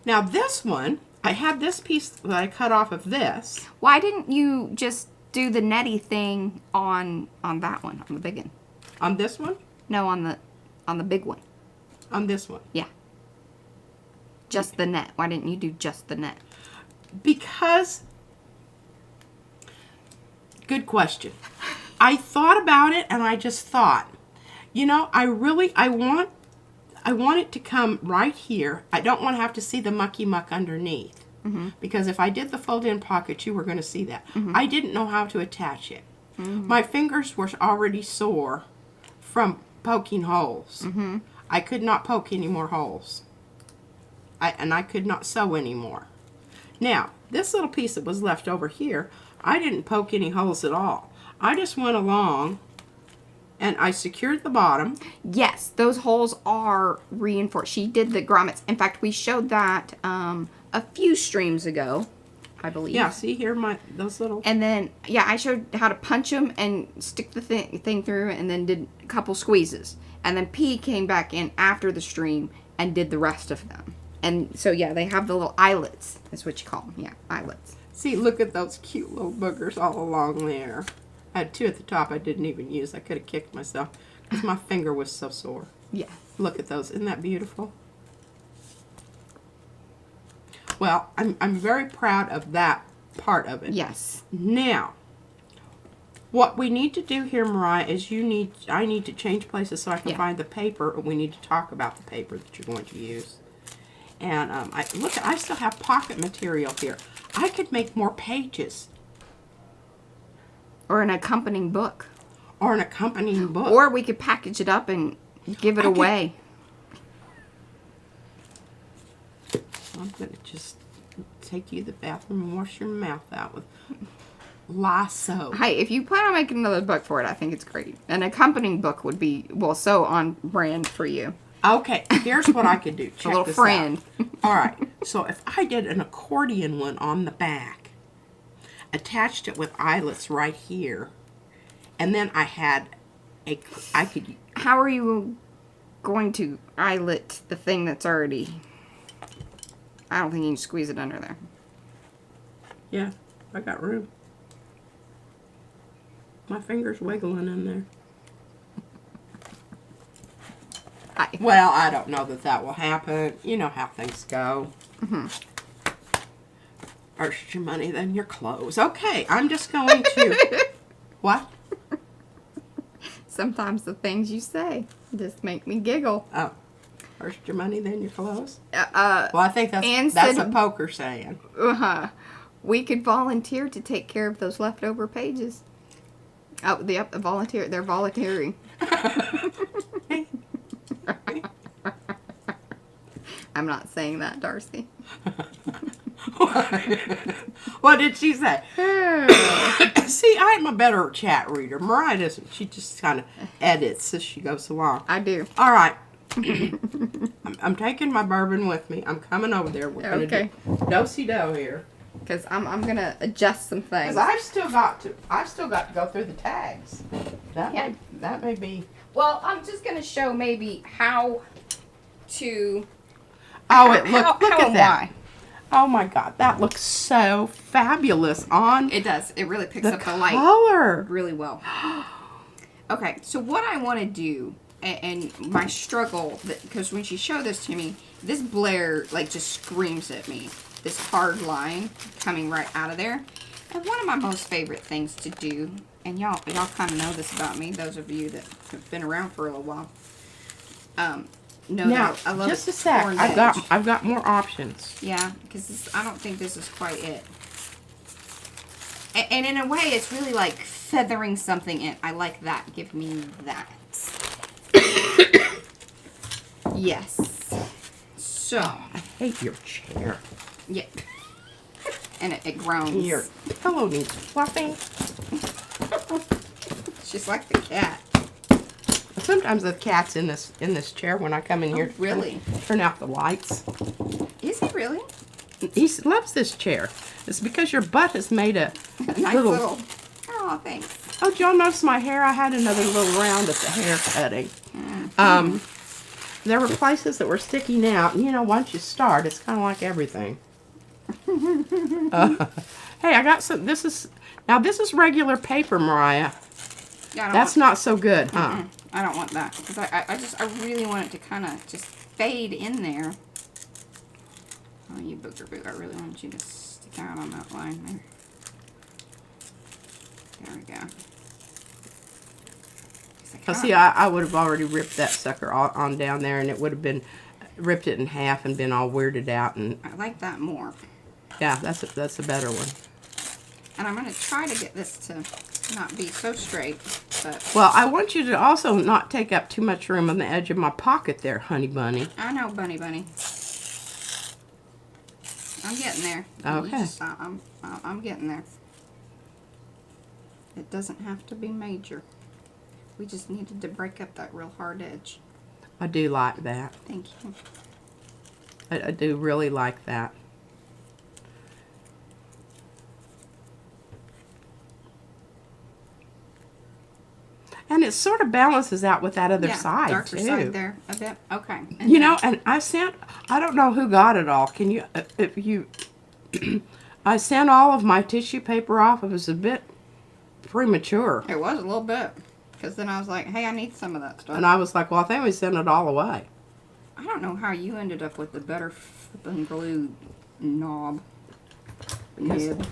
Now this one, I had this piece that I cut off of this. Why didn't you just do the netty thing on that one, on the big one? On this one? No, on the big one. On this one? Yeah. Just the net. Why didn't you do just the net? Because... Good question. I thought about it and I just thought, I want it to come right here. I don't want to have to see the mucky muck underneath. Because if I did the fold-in pocket, you were going to see that. I didn't know how to attach it. My fingers were already sore from poking holes. I could not poke any more holes. I could not sew anymore. Now, this little piece that was left over here, I didn't poke any holes at all. I just went along and I secured the bottom. Yes, those holes are reinforced. She did the grommets. In fact, we showed that a few streams ago, I believe. Yeah, see here, those little... And then, yeah, I showed how to punch them and stick the thing through and then did a couple squeezes. And then P came back in after the stream and did the rest of them. And so, yeah, they have the little eyelets. That's what you call them. Yeah, eyelets. See, look at those cute little boogers all along there. I had two at the top I didn't even use. I could have kicked myself because my finger was so sore. Yeah. Look at those. Isn't that beautiful? Well, I'm very proud of that part of it. Yes. Now, what we need to do here, Mariah, is I need to change places so I can find the paper, and we need to talk about the paper that you're going to use. And I still have pocket material here. I could make more pages. Or an accompanying book. Or an accompanying book. Or we could package it up and give it away. I'm going to just take you to the bathroom and wash your mouth out with Lysol. Hey, if you plan on making another book for it, I think it's great. An accompanying book would be, well, so on brand for you. Okay, here's what I could do. Check a little this friend. out. All right, so if I did an accordion one on the back, attached it with eyelets right here, and then I could... How are you going to eyelet the thing that's already... I don't think you can squeeze it under there. Yeah, I got room. My finger's wiggling in there. Well, I don't know that will happen. You know how things go. First your money, then your clothes. Okay, I'm just going to... What? Sometimes the things you say just make me giggle. Oh. First your money, then your clothes? Well, I think that's a poker saying. We could volunteer to take care of those leftover pages. Oh, the volunteer. They're volunteering. I'm not saying that, Darcy. What did she say? See, I'm a better chat reader. Mariah doesn't. She just kind of edits as she goes along. I do. All right. I'm taking my bourbon with me. I'm coming over there. We're gonna do do-si-do here. Because I'm gonna adjust some things. Because I've still got to go through the tags. That may be. Well, I'm just gonna show maybe how to. Oh, look at that. Why. Oh my God, that looks so fabulous on. It does. It really picks up the light color really well. Okay, so what I want to do, and my struggle, because when she showed this to me, this Blair like just screams at me. This hard line coming right out of there. And one of my most favorite things to do, and y'all kind of know this about me, those of you that have been around for a little while. Now, I love just a sec. I've got more options. Yeah, because I don't think this is quite it. And in a way, it's really like feathering something in. I like that. Give me that. Yes. So. I hate your chair. Yeah. And it groans. Your pillow needs fluffing. It's just like the cat. Sometimes the cat's in this chair when I come in here. Oh, really? Turn out the lights. Is he really? He loves this chair. It's because your butt has made a nice little. Oh, thanks. Oh, did y'all notice my hair? I had another little round at the hair cutting. There were places that were sticking out, and you know, once you start, it's kind of like everything. Hey, I got some. This is regular paper, Mariah. Yeah, that's not so good, huh? I don't want that because I really want it to kind of just fade in there. Oh, you booger boo! I really want you to stick out on that line there. There we go. See, I would have already ripped that sucker on down there, and it would have been ripped it in half and been all weirded out. And I like that more. Yeah, that's a better one. And I'm going to try to get this to not be so straight. But well, I want you to also not take up too much room on the edge of my pocket there, honey bunny. I know, bunny. I'm getting there. Okay. I'm getting there. It doesn't have to be major. We just needed to break up that real hard edge. I do like that. Thank you. I do really like that. And it sort of balances out with that other Yeah, side, darker too. side there a bit. Okay. And You then- know, and I don't know who got it all. Can you, if you, I sent all of my tissue paper off. It was a bit premature. It was a little bit. Because then I was like, hey, I need some of that stuff. And I was like, well, I think we sent it all away. I don't know how you ended up with the better flipping glue knob. Because- Nib.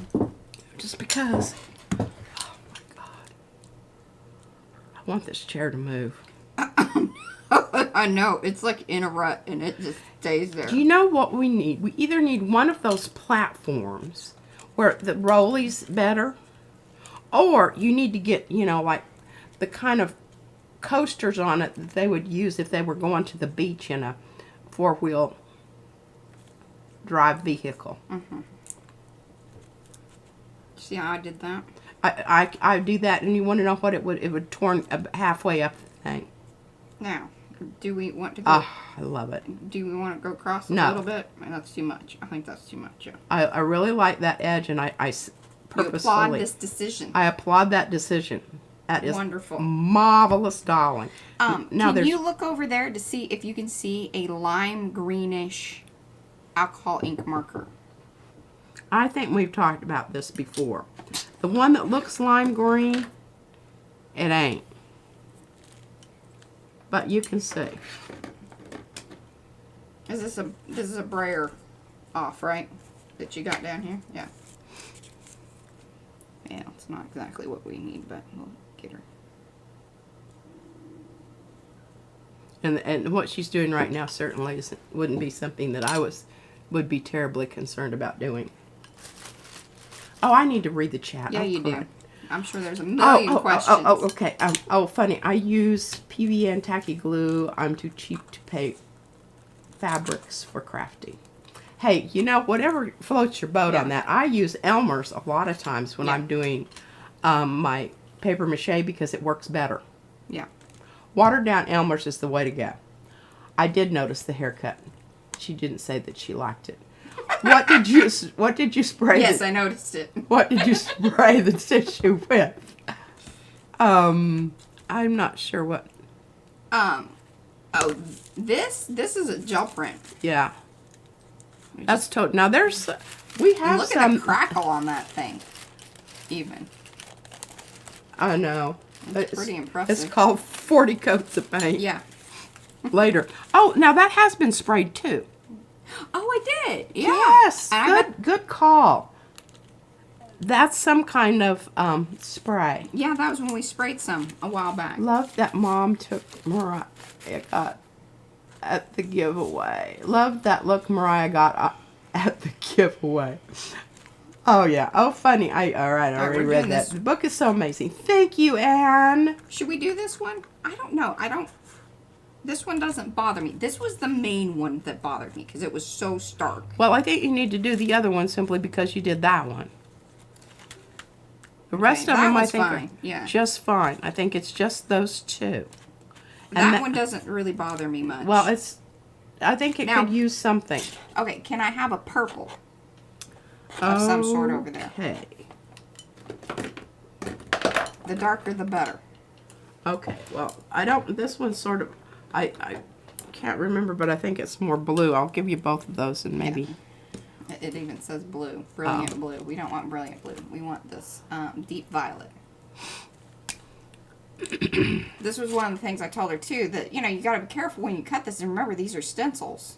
Just because. Oh my God. I want this chair to move. I know. It's like in a rut and it just stays there. Do you know what we need? We either need one of those platforms where the rollie's better, or you need to get, you know, like the kind of coasters on it that they would use if they were going to the beach in a four-wheel drive vehicle. Mm-hmm. See how I did that? I do that, and you want to know what it would torn halfway up the thing. Now, do we want to go? I love it. Do we want to go across a No. little bit? I mean, that's too much. I think that's too much. Yeah. I really like that edge, and I You applaud purposefully this decision. I applaud that decision. That is Wonderful. marvelous, darling. Now Can there's you look over there to see if you can see a lime greenish alcohol ink marker? I think we've talked about this before. The one that looks lime green, it ain't. But you can see. Is this a brayer off, right? That you got down here? Yeah. Yeah, it's not exactly what we need, but we'll get her. And what she's doing right now certainly wouldn't be something that I would be terribly concerned about doing. Oh, I need to read the chat. Yeah, Oh, you crap. do. I'm sure there's a million questions. Okay. Funny. I use PVA tacky glue. I'm too cheap to pay fabrics for crafting. Hey, you know, whatever floats your boat on that. I use Elmer's a lot of times when I'm doing my paper mache because it works better. Yeah. Watered down Elmer's is the way to go. I did notice the haircut. She didn't say that she liked it. What did you spray? Yes, I noticed it. What did you spray the tissue with? I'm not sure what. Oh, this is a gel print. Yeah. That's total. Now there's, we have Look some. at the crackle on that thing. Even. I know. It's pretty impressive. It's called 40 coats of paint. Yeah. Later. Oh, now that has been sprayed too. Oh, I did. Yeah. Yes. And I Good call. That's some kind of spray. Yeah, that was when we sprayed some a while back. Love that Mom took Mariah got at the giveaway. Love that look Mariah got at the giveaway. Oh yeah. Oh funny. I already we're read doing that. this. The book is so amazing. Thank you, Anne. Should we do this one? I don't know. This one doesn't bother me. This was the main one that bothered me because it was so stark. Well, I think you need to do the other one simply because you did that one. The rest Okay, of that them I one's think fine, are yeah. just fine. I think it's just those two. That one doesn't really bother me much. Well, I think it Now- could use something. Okay, can I have a purple of some sort over there? Okay. The darker the better. Okay. Well, this one's sort of, I can't remember, but I think it's more blue. I'll give you both of those and maybe. It even says blue. Brilliant blue. We don't want brilliant blue. We want this deep violet. This was one of the things I told her too, that you got to be careful when you cut this, and remember these are stencils,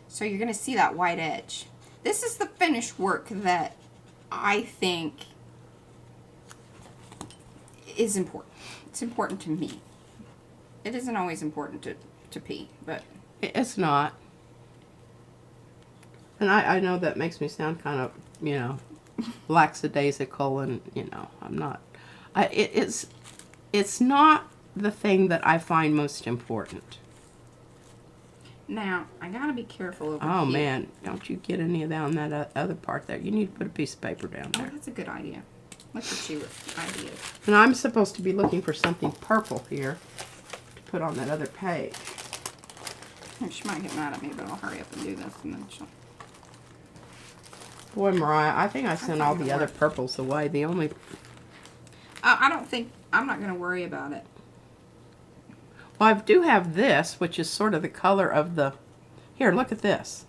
so you're going to see that white edge. This is the finished work that I think is important. It's important to me. It isn't always important to P, but It's not. And I know that makes me sound kind of, lackadaisical, and, I'm not. It's not the thing that I find most important. now I got to be careful over Oh, here. man. Don't you get any of that on that other part there. You need to put a piece of paper down Oh, there. that's a good idea. Look at you with ideas. And I'm supposed to be looking for something purple here to put on that other page. She might get mad at me, but I'll hurry up and do this, and then she'll... Boy, Mariah, I think I sent all think the it'll other work. purples away. The only... I don't think, I'm not going to worry about it. Well, I do have this, which is sort of the color of the... Here, look at this.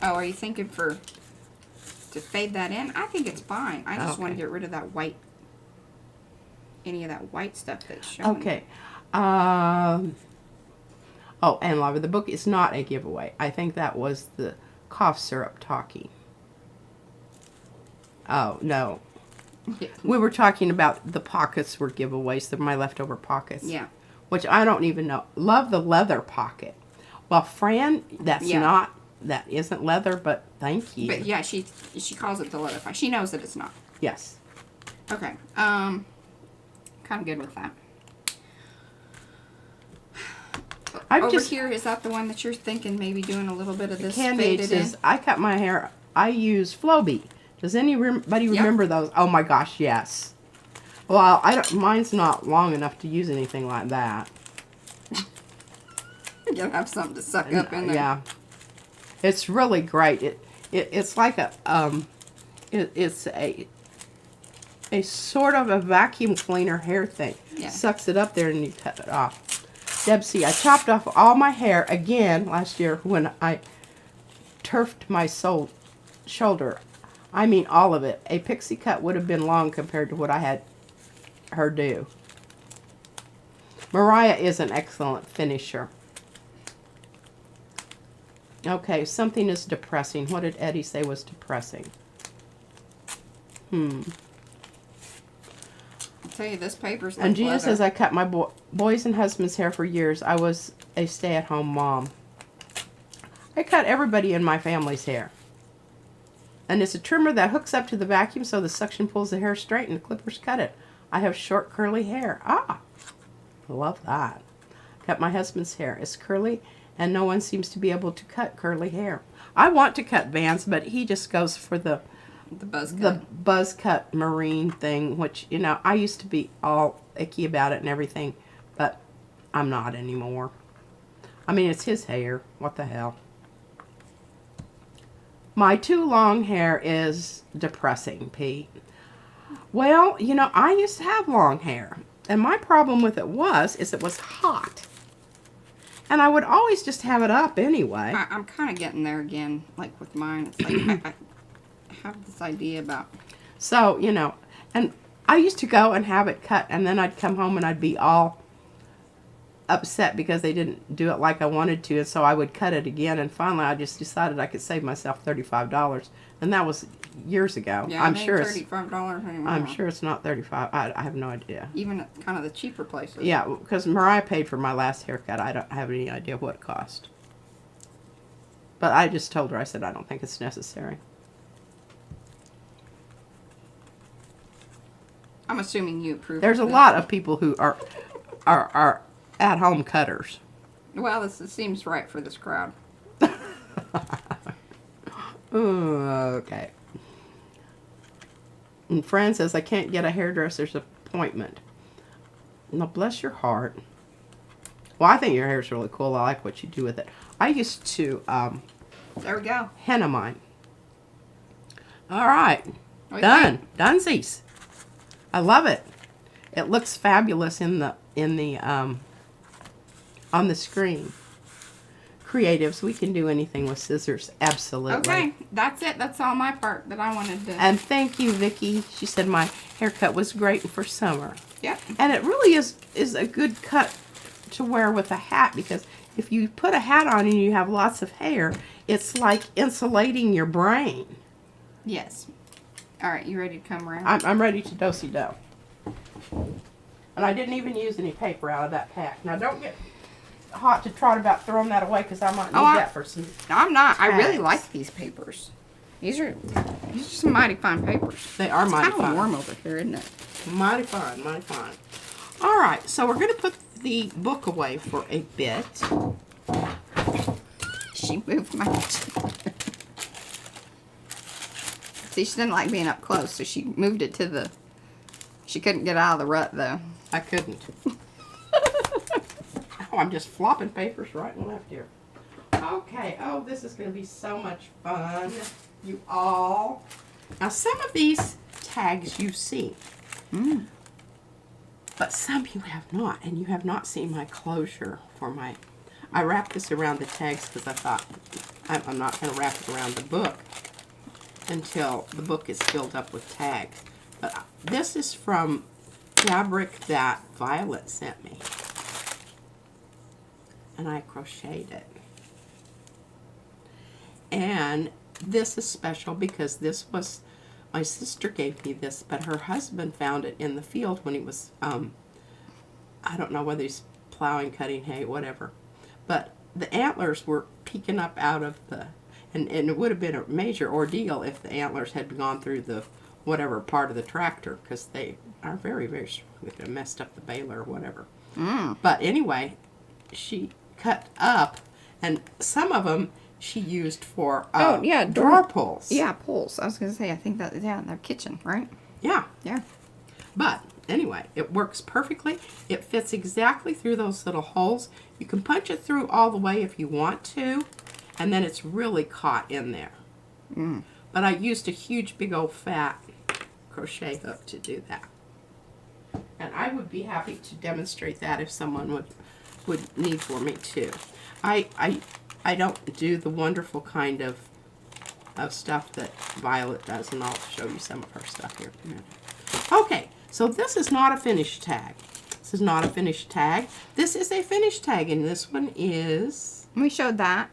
Oh, are you thinking to fade that in? I think it's fine. I just want to get rid of that white, any of that white stuff that's showing. Okay. Oh, and Lava, the book is not a giveaway. I think that was the cough syrup talking. Oh, no. Yeah. We were talking about the pockets were giveaways, my leftover pockets. Yeah. Which I don't even know. Love the leather pocket. Well, Fran, that isn't leather, but thank you. But yeah, she calls it the leather pocket. She knows that it's not. Yes. Okay. Kind of good with that. Over here, is that the one that you're thinking maybe doing a little bit of this Candy says, in? I cut my hair. I use Flowbee. Does anybody remember those? Oh my gosh, yes. Well, mine's not long enough to use anything like that. You'll have something to suck up in there. Yeah. It's really great. It's like it's a sort of a vacuum cleaner hair thing. Yeah. Sucks it up there and you cut it off. Debsy, I chopped off all my hair again last year when I turfed my shoulder. I mean all of it. A pixie cut would have been long compared to what I had her do. Mariah is an excellent finisher. Okay, something is depressing. What did Eddie say was depressing? I'll tell you, this paper's like And Gina leather. says, I cut my boys and husband's hair for years. I was a stay-at-home mom. I cut everybody in my family's hair. And it's a trimmer that hooks up to the vacuum so the suction pulls the hair straight and the clippers cut it. I have short curly hair. Ah, love that. Cut my husband's hair. It's curly and no one seems to be able to cut curly hair. I want to cut Van's, but he just goes for the buzz cut marine thing, which, you know, I used to be all icky about it and everything, but I'm not anymore. I mean, it's his hair. What the hell? My too long hair is depressing, Pete. Well, you know, I used to have long hair, and my problem with it is it was hot. And I would always just have it up anyway. I'm kind of getting there again, like with mine. It's like I have this idea about... So, you know, and I used to go and have it cut, and then I'd come home and I'd be all upset because they didn't do it like I wanted to, and so I would cut it again, and finally I just decided I could save myself $35, and that was years ago. Yeah, I'm sure it's $35 anymore. I'm sure it's not 35. I have no idea. Even at kind of the cheaper places. Yeah, because Mariah paid for my last haircut. I don't have any idea what it cost. But I just told her, I said, I don't think it's necessary. I'm assuming you approve. There's a lot of people who are at-home cutters. Well, this seems right for this crowd. Okay. And Fran says, I can't get a hairdresser's appointment. No, bless your heart. Well, I think your hair is really cool. I like what you do with it. I used to there we go. henna mine. All right. Okay. Dunsies. I love it. It looks fabulous on the screen. Creatives, we can do anything with scissors. Absolutely. Okay, that's it. That's all my part that I wanted to... And thank you, Vicki. She said my haircut was great for summer. Yep. And it really is a good cut to wear with a hat, because if you put a hat on and you have lots of hair, it's like insulating your brain. Yes. All right, you ready to come around? I'm ready to do-si-do. And I didn't even use any paper out of that pack. Now, don't get hot to trot about throwing that away, because I might need that for some... No, I'm not. I really tags. like these papers. These are some mighty fine papers. They are mighty It's kind fine. of warm over here, isn't it? Mighty fine, mighty fine. All right, so we're going to put the book away for a bit. She moved my... See, she didn't like being up close, so she moved it to the... She couldn't get out of the rut, though. I couldn't. Oh, I'm just flopping papers right and left here. Okay, oh, this is going to be so much fun, you all. Now, some of these tags you've seen. But some you have not, and you have not seen my closure for my... I wrapped this around the tags because I thought I'm not going to wrap it around the book until the book is filled up with tags. But this is from fabric that Violet sent me. And I crocheted it. And this is special because this was... My sister gave me this, but her husband found it in the field when he was, I don't know whether he's plowing, cutting hay, whatever. But the antlers were peeking up out of the, and it would have been a major ordeal if the antlers had gone through the whatever part of the tractor, because they are very, very strong. They could have messed up the baler or whatever. But anyway, she cut up, and some of them she used for drawer pulls. Yeah, pulls. I was going to say, I think that, yeah, in their kitchen, right? Yeah. Yeah. But anyway, it works perfectly. It fits exactly through those little holes. You can punch it through all the way if you want to, and then it's really caught in there. But I used a huge, big old fat crochet hook to do that. And I would be happy to demonstrate that if someone would need for me to. I don't do the wonderful kind of stuff that Violet does, and I'll show you some of her stuff here in a minute. Okay, so this is not a finished tag. This is not a finished tag. This is a finished tag, and this one is... We showed that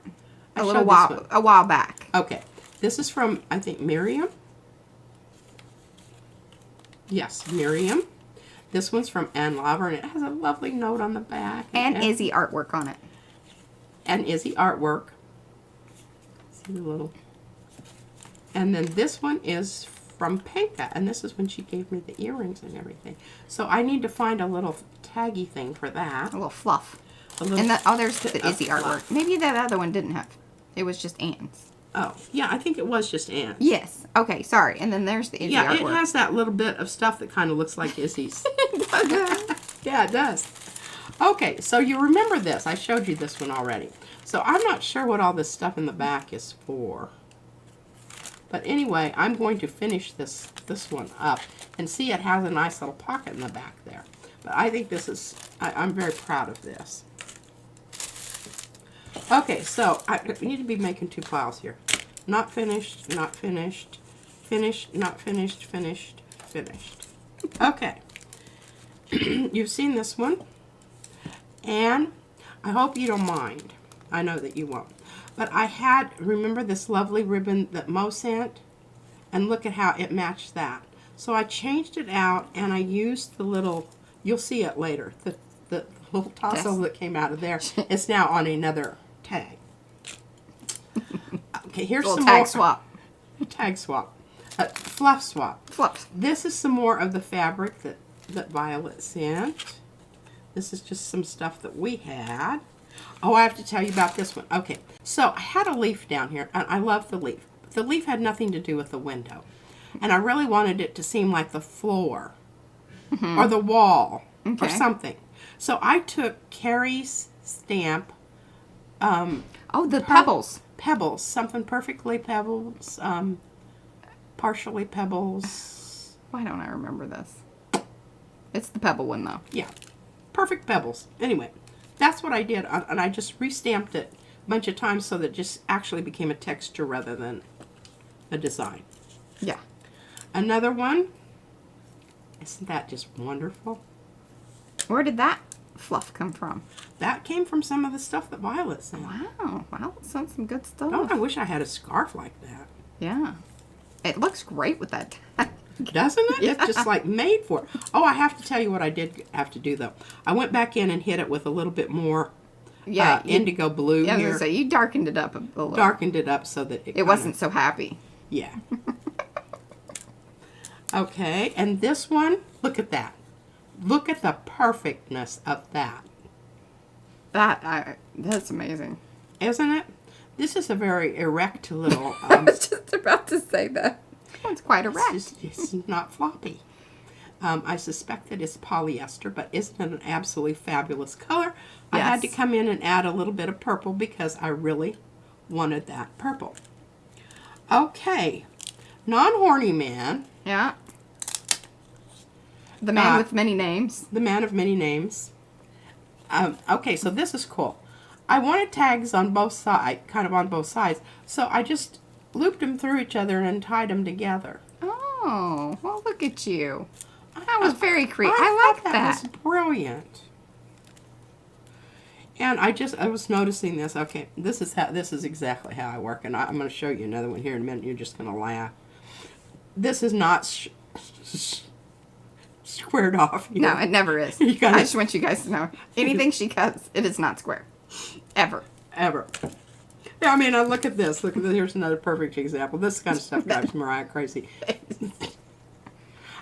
a while back. Okay, this is from, I think, Miriam. Yes, Miriam. This one's from Ann Laver, and it has a lovely note on the back. And Izzy artwork on it. And Izzy artwork. See the little... And then this one is from Penka, and this is when she gave me the earrings and everything. So I need to find a little taggy thing for that. A little fluff. A little and there's the Izzy artwork. Fluff. Maybe that other one didn't have. It was just Ann's. Oh, yeah, I think it was just Ann. Yes. Okay, sorry. And then there's the Izzy artwork. Yeah, it has that little bit of stuff that kind of looks like Izzy's. Yeah, it does. Okay, so you remember this. I showed you this one already. So I'm not sure what all this stuff in the back is for. But anyway, I'm going to finish this one up. And see, it has a nice little pocket in the back there. But I think this is, I'm very proud of this. Okay, so I need to be making two piles here. Not finished, not finished, finished, not finished, finished, finished. Okay. You've seen this one. And I hope you don't mind. I know that you won't. But I had, remember this lovely ribbon that Mo sent? And look at how it matched that. So I changed it out and I used the little, you'll see it later, the little tassel that came out of there. It's now on another tag. Okay, here's some tag more. Swap. Tag swap. Fluff swap. Fluff. This is some more of the fabric that Violet sent. This is just some stuff that we had. Oh, I have to tell you about this one. Okay, so I had a leaf down here, and I love the leaf. But the leaf had nothing to do with the window. And I really wanted it to seem like the floor or the wall or something. So I took Carrie's stamp. Oh, the pebbles. Pebbles. Something perfectly pebbles. Partially pebbles. Why don't I remember this? It's the pebble one, though. Yeah. Perfect pebbles. Anyway, that's what I did. And I just re-stamped it a bunch of times so that it just actually became a texture rather than a design. Yeah. Another one. Isn't that just wonderful? Where did that fluff come from? That came from some of the stuff that Violet sent. Wow. Violet sent some good stuff. Oh, I wish I had a scarf like that. Yeah. It looks great with that tag. Doesn't it? Yeah. It's just like made for it. Oh, I have to tell you what I did have to do, though. I went back in and hit it with a little bit more indigo blue yeah, here. So you darkened it up a little. Darkened it up so that it wasn't so happy. Yeah. Okay, and this one, look at that. Look at the perfectness of that. That's amazing. Isn't it? This is a very erect little... I was just about to say that. It's quite erect. It's not floppy. I suspect that it's polyester, but isn't it an absolutely fabulous color? Yes. I had to come in and add a little bit of purple because I really wanted that purple. Okay. Non-horny man. Yeah. The man with many names. The man of many names. Okay, so this is cool. I wanted tags on both sides, kind of on both sides, so I just looped them through each other and tied them together. Oh, well, look at you. That was very creative. I like that. That was brilliant. And I was noticing this. Okay, this is exactly how I work, and I'm going to show you another one here in a minute. You're just going to laugh. This is not squared off. No, it never is. I just want you guys to know. Anything she cuts, it is not square. Ever. Ever. Yeah, I mean, look at this. Look at this. Here's another perfect example. This kind of stuff drives Mariah crazy.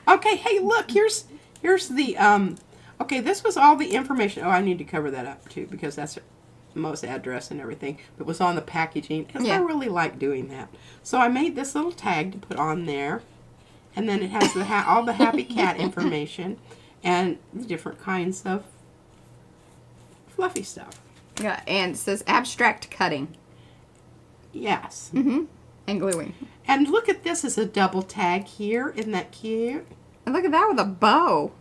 Okay, hey, look. Here's the, okay, this was all the information. Oh, I need to cover that up, too, because that's most address and everything. It was on the packaging. And I really like doing that. So I made this little tag to put on there. And then it has all the Happy Cat information and the different kinds of fluffy stuff. Yeah, and it says abstract cutting. Yes. Mm-hmm. And gluing. And look at this as a double tag here. Isn't that cute? And look at that with a bow.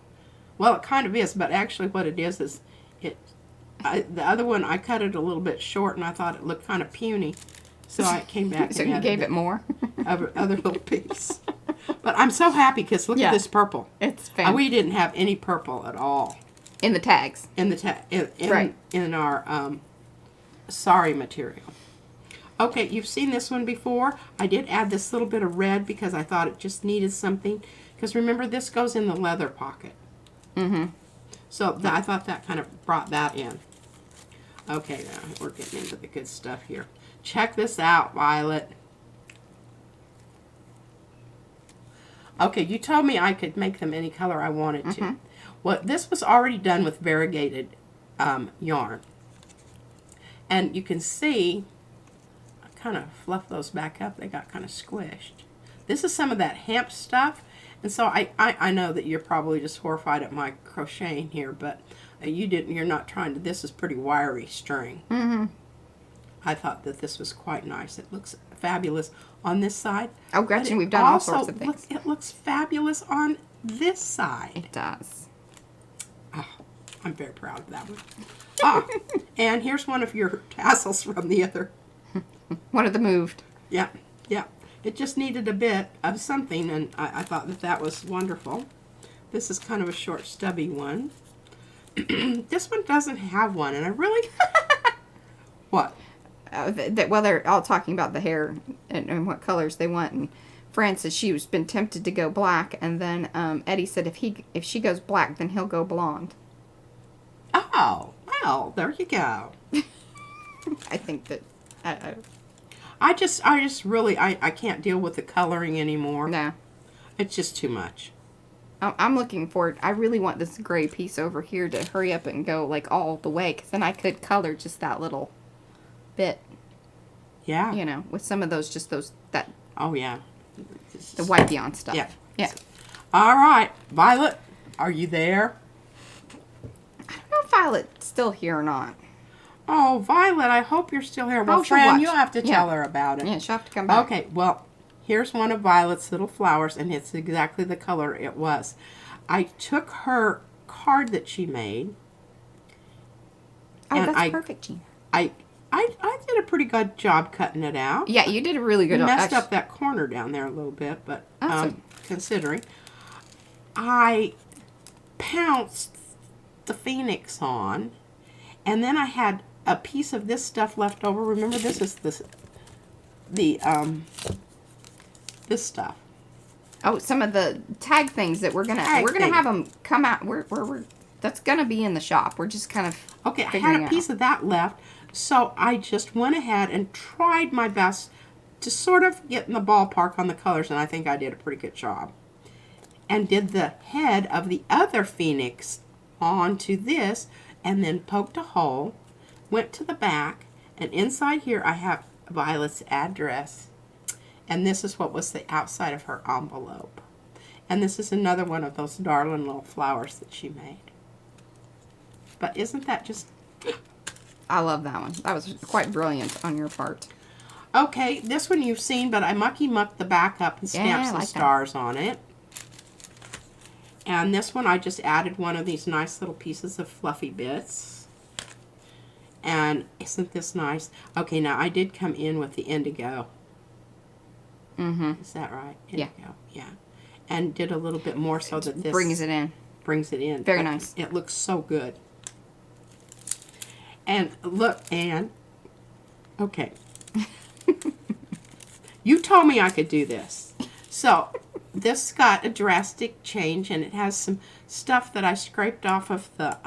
Well, it kind of is, but actually what it is the other one, I cut it a little bit short, and I thought it looked kind of puny. So I came back so and you gave it more? other little piece. But I'm so happy because look at this purple. It's fantastic. We didn't have any purple at all. In the tags. In the in our sari material. Okay, you've seen this one before. I did add this little bit of red because I thought it just needed something. Because remember, this goes in the leather pocket. Mm-hmm. So I thought that kind of brought that in. Okay, now we're getting into the good stuff here. Check this out, Violet. Okay, you told me I could make them any color I wanted to. Well, this was already done with variegated yarn. And you can see, I kind of fluffed those back up. They got kind of squished. This is some of that hemp stuff. And so I know that you're probably just horrified at my crocheting here, but you're not trying to, this is pretty wiry string. Mm-hmm. I thought that this was quite nice. It looks fabulous on this side. Oh, Gretchen, we've done all sorts of things. It looks fabulous on this side. It does. Oh, I'm very proud of that one. And here's one of your tassels from the other. One of the moved. Yeah, yeah. It just needed a bit of something, and I thought that was wonderful. This is kind of a short, stubby one. This one doesn't have one, and I really... What? Well, they're all talking about the hair and what colors they want. And Frances, she's been tempted to go black, and then Eddie said if she goes black, then he'll go blonde. Oh, well, there you go. I think that I just really I can't deal with the coloring anymore. no. It's just too much. I'm looking forward. I really want this gray piece over here to hurry up and go like all the way, because then I could color just that little bit. Yeah. You know, with some of those, just those that. Oh yeah. The white beyond stuff. Yeah. Yeah. All right, Violet, are you there? I don't know if Violet's still here or not. Oh, Violet, I hope you're still here. Well, she'll friend, watch. you'll have to tell her about it. Yeah, she'll have to come back. Okay, well, here's one of Violet's little flowers, and it's exactly the color it was. I took her card that she made. Oh, that's perfect, Gina. I did a pretty good job cutting it out. Yeah, you did a really good job. Messed up that corner down there a little bit, but Awesome. Considering. I pounced the phoenix on, and then I had a piece of this stuff left over. Remember, this is this stuff. Oh, some of the tag things that we're gonna have them come out. That's gonna be in the shop. We're just kind of okay. I had a piece of that left, so I just went ahead and tried my best to sort of get in the ballpark on the colors, and I think I did a pretty good job. And did the head of the other phoenix onto this, and then poked a hole, went to the back, and inside here I have Violet's address. And this is what was the outside of her envelope. And this is another one of those darling little flowers that she made. But isn't that just... I love that one. That was quite brilliant on your part. Okay, this one you've seen, but I mucked the back up and stamped some stars on it. And this one, I just added one of these nice little pieces of fluffy bits. And isn't this nice? Okay, now I did come in with the indigo. Mm-hmm. Is that right? Yeah. Indigo. Yeah. And did a little bit more so that this brings it in. Brings it in. Very nice. It looks so good. And look, Anne. Okay. You told me I could do this. So this got a drastic change, and it has some stuff that I scraped off of the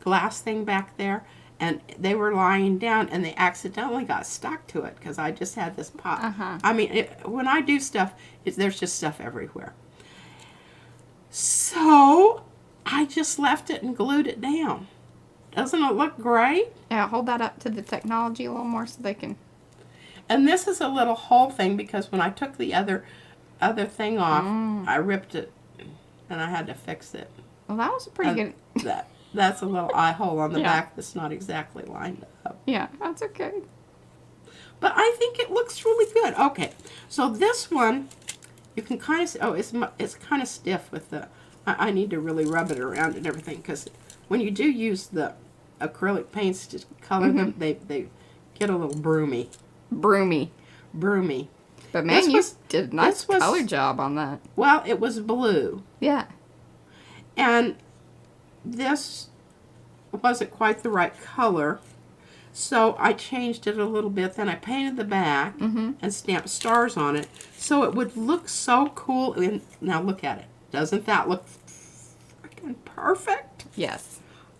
glass thing back there, and they were lying down, and they accidentally got stuck to it because I just had this pop. I mean, when I do stuff, there's just stuff everywhere. So I just left it and glued it down. Doesn't it look great? Yeah, hold that up to the technology a little more so they can... And this is a little hole thing because when I took the other thing off, I ripped it and I had to fix it. Well, that was a pretty good... That's a little eye hole on the back that's not exactly lined up. Yeah, that's okay. But I think it looks really good. Okay, so this one, you can kind of see, oh, it's kind of stiff with the, I need to really rub it around and everything because when you do use the acrylic paints to color them, they get a little broomy. Broomy. But man, you did a nice color job on that. Well, it was blue. Yeah. And this wasn't quite the right color, so I changed it a little bit. Then I painted the back and stamped stars on it, so it would look so cool. And now look at it. Doesn't that look freaking perfect? Yes.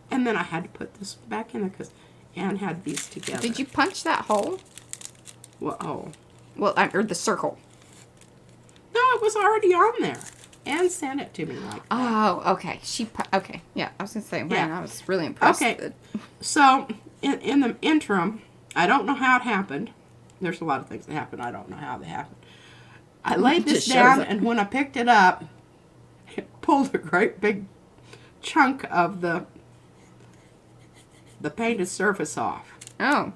And then I had to put this back in there because Anne had these together. Did you punch that hole? What hole? Well, or the circle. No, it was already on there. Anne sent it to me like that. Oh, okay. Okay. Yeah, I was going to say, man, I was really impressed. Okay. So, in the interim, I don't know how it happened. There's a lot of things that happened. I don't know how they happened. I laid this down, and when I picked it up, it pulled a great big chunk of the painted surface off. Oh.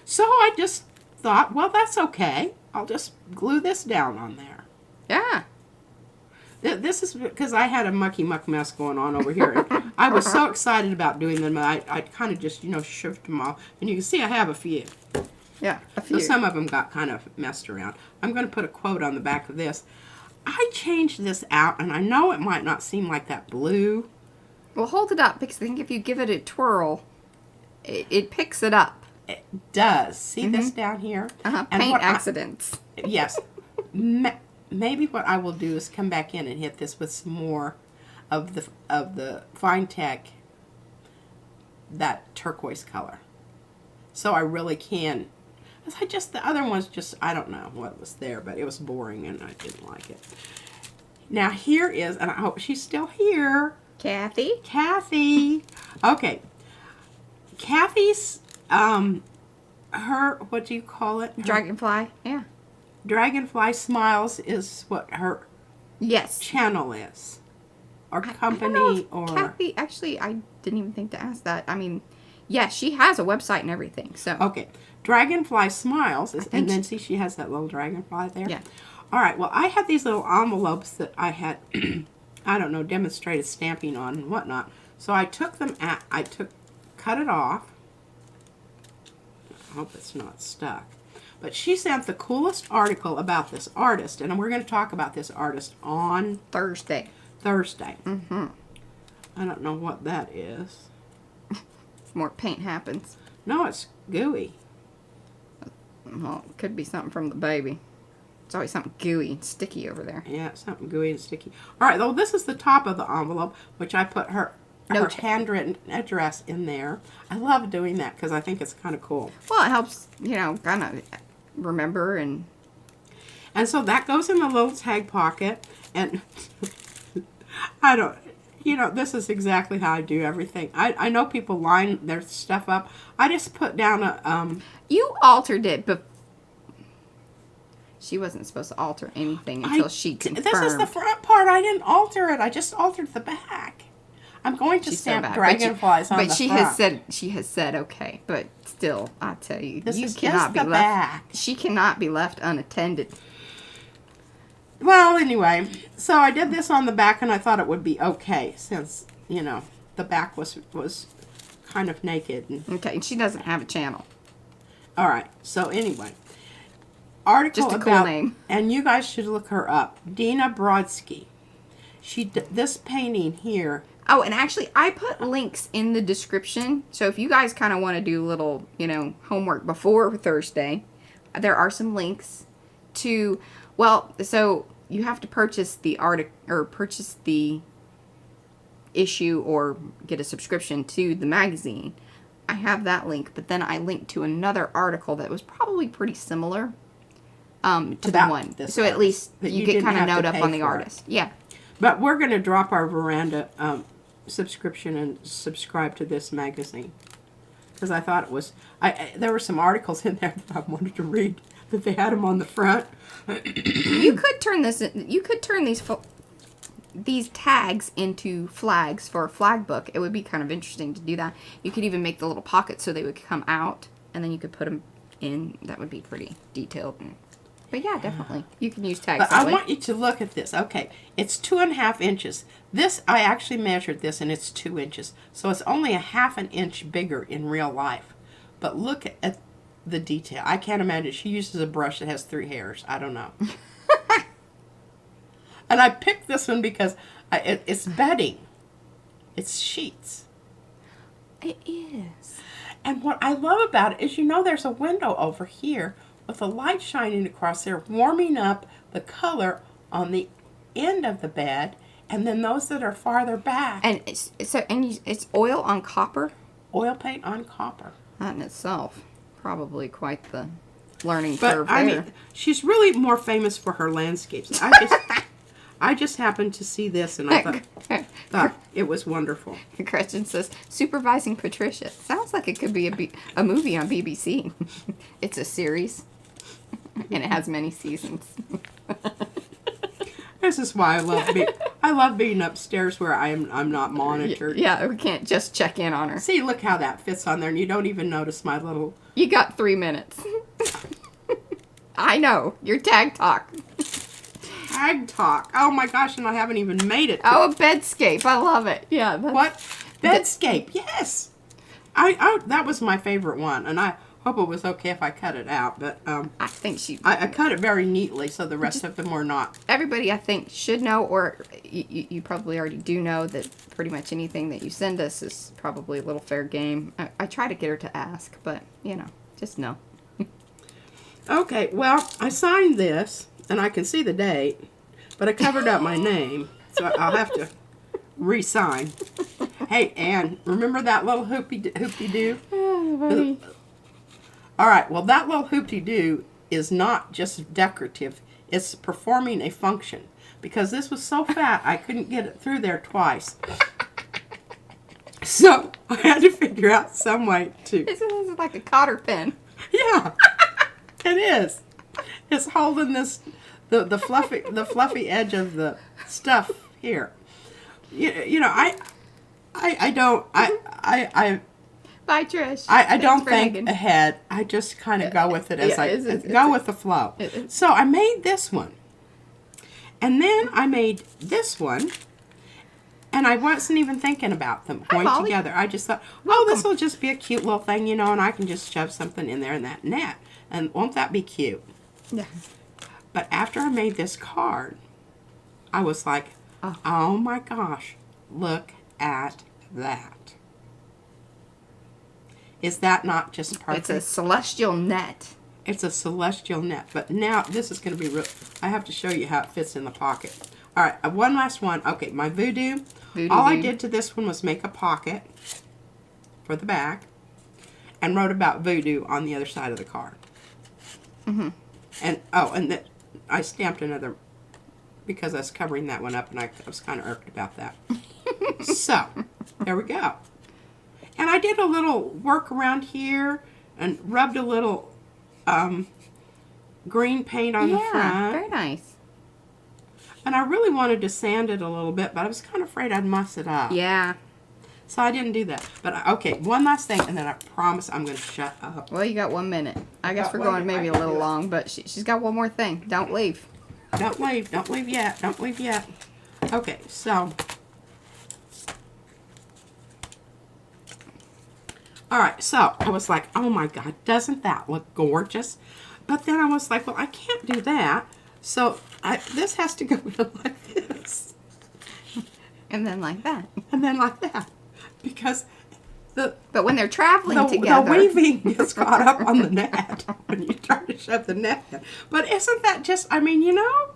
So I just thought, well, that's okay. I'll just glue this down on there. Yeah. This is because I had a mucky muck mess going on over here. And I was so excited about doing them. I kind of just, shoved them all. And you can see I have a few. Yeah, a few. So some of them got kind of messed around. I'm going to put a quote on the back of this. I changed this out, and I know it might not seem like that blue. Well, hold it up, because I think if you give it a twirl, it picks it up. It does. See this down here? Paint accidents. Yes. Maybe what I will do is come back in and hit this with some more of the Fine Tech, that turquoise color. So I really can. The other ones just, I don't know what was there, but it was boring and I didn't like it. Now here is, and I hope she's still here. Kathy. Okay. Kathy's, her, what do you call it? Dragonfly, yeah. Dragonfly Smiles is what her channel is. Or company, or... Kathy, actually, I didn't even think to ask that. I mean, yeah, she has a website and everything, so... Okay. Dragonfly Smiles, and then see she has that little dragonfly there? Yeah. All right, well, I had these little envelopes that I had, I don't know, demonstrated stamping on and whatnot. So I took them cut it off. I hope it's not stuck. But she sent the coolest article about this artist, and we're going to talk about this artist on Thursday. Mm-hmm. I don't know what that is. More paint happens. No, it's gooey. Well, it could be something from the baby. It's always something gooey and sticky over there. Yeah, something gooey and sticky. All right, well, this is the top of the envelope, which I put her handwritten address in there. I love doing that because I think it's kind of cool. Well, it helps, kind of remember and... And so that goes in the little tag pocket, and I don't... this is exactly how I do everything. I know people line their stuff up. I just put down a... You altered it, but she wasn't supposed to alter anything until she confirmed. This is the front part. I didn't alter it. I just altered the back. I'm going to stamp dragonflies on the front. But she has said okay. But still, I tell you, This is cannot be left. Back. She cannot be left unattended. Well, anyway, so I did this on the back, and I thought it would be okay since, you know, the back was kind of naked. And, Okay, and she doesn't have a channel. all right, so anyway. Article Just a about, cool name. And you guys should look her up. Dina Brodsky. This painting here. Oh, and actually, I put links in the description. So if you guys kind of want to do a little, you know, homework before Thursday, there are some links to, well, so you have to purchase the article or purchase the issue or get a subscription to the magazine. I have that link, but then I linked to another article that was probably pretty similar to the one. So at least you get kind of note up on the artist. Yeah. But we're going to drop our Veranda subscription and subscribe to this magazine. Because I thought it was... there were some articles in there that I wanted to read, that they had them on the front. You could turn this... You could turn these tags into flags for a flag book. It would be kind of interesting to do that. You could even make the little pockets so they would come out, and then you could put them in. That would be pretty detailed. But yeah, definitely. You can use tags. But I want you to look at this. Okay, it's 2.5 inches. This, I actually measured this, and it's 2 inches. So it's only a half an inch bigger in real life. But look at the detail. I can't imagine. She uses a brush that has 3 hairs. I don't know. And I picked this one because it's bedding. It's sheets. It is. And what I love about it is, you know, there's a window over here with the light shining across there, warming up the color on the end of the bed, and then those that are farther back. And it's oil on copper. Oil paint on copper. That in itself, probably quite the learning But curve I there. mean, she's really more famous for her landscapes. I just happened to see this, and I thought it was wonderful. Gretchen says, Supervising Patricia. Sounds like it could be a movie on BBC. It's a series, and it has many seasons. This is why I love being upstairs where I'm not monitored. Yeah, we can't just check in on her. See, look how that fits on there, and you don't even notice my little... You got 3 minutes. I know. Your tag talk. Tag talk. Oh my gosh, and I haven't even made it. Oh, a bedscape. I love it. Yeah. What? Bedscape. Yes. I that was my favorite one, and I hope it was okay if I cut it out, but I think I cut it very neatly, so the rest of them were not. Everybody, I think, should know, or you probably already do know, that pretty much anything that you send us is probably a little fair game. I try to get her to ask, but, you know, just know. Okay, well, I signed this, and I can see the date, but I covered up my name, so I'll have to re-sign. Hey, Ann, remember that little hoopty-doo? Oh, buddy. All right, well, that little hoopty-doo is not just decorative. It's performing a function. Because this was so fat, I couldn't get it through there twice. So, I had to figure out some way to... This is like a cotter pin. Yeah, it is. It's holding this, the fluffy edge of the stuff here. You know, I don't, Bye, Trish. I don't for think hanging. ahead. I just kind of go with it as it's go with the flow. So I made this one. And then I made this one. And I wasn't even thinking about them going together. I just thought, oh, this will just be a cute little thing, you know, and I can just shove something in there in that net. And won't that be cute? Yeah. But after I made this card, I was like, oh my gosh, look at that. Is that not just perfect? It's a celestial net. It's a celestial net. But now, this is going to be real. I have to show you how it fits in the pocket. All right, one last one. Okay, my voodoo. All I did to this one was make a pocket for the back and wrote about voodoo on the other side of the card. Mm-hmm. And, I stamped another because I was covering that one up, and I was kind of irked about that. So, there we go. And I did a little work around here and rubbed a little green paint on the front. Yeah, very nice. And I really wanted to sand it a little bit, but I was kind of afraid I'd muss it up. Yeah. So I didn't do that. But, okay, one last thing, and then I promise I'm going to shut up. Well, you got 1 minute. I guess we're going maybe a little long, but she's got one more thing. Don't leave. Don't leave. Don't leave yet. Don't leave yet. Okay, so. All right, so I was like, oh my God, doesn't that look gorgeous? But then I was like, well, I can't do that. So this has to go like this. And then like that. And then like that. Because but when they're traveling together. The weaving gets caught up on the net when you try to shove the net in. But isn't that just, I mean, you know?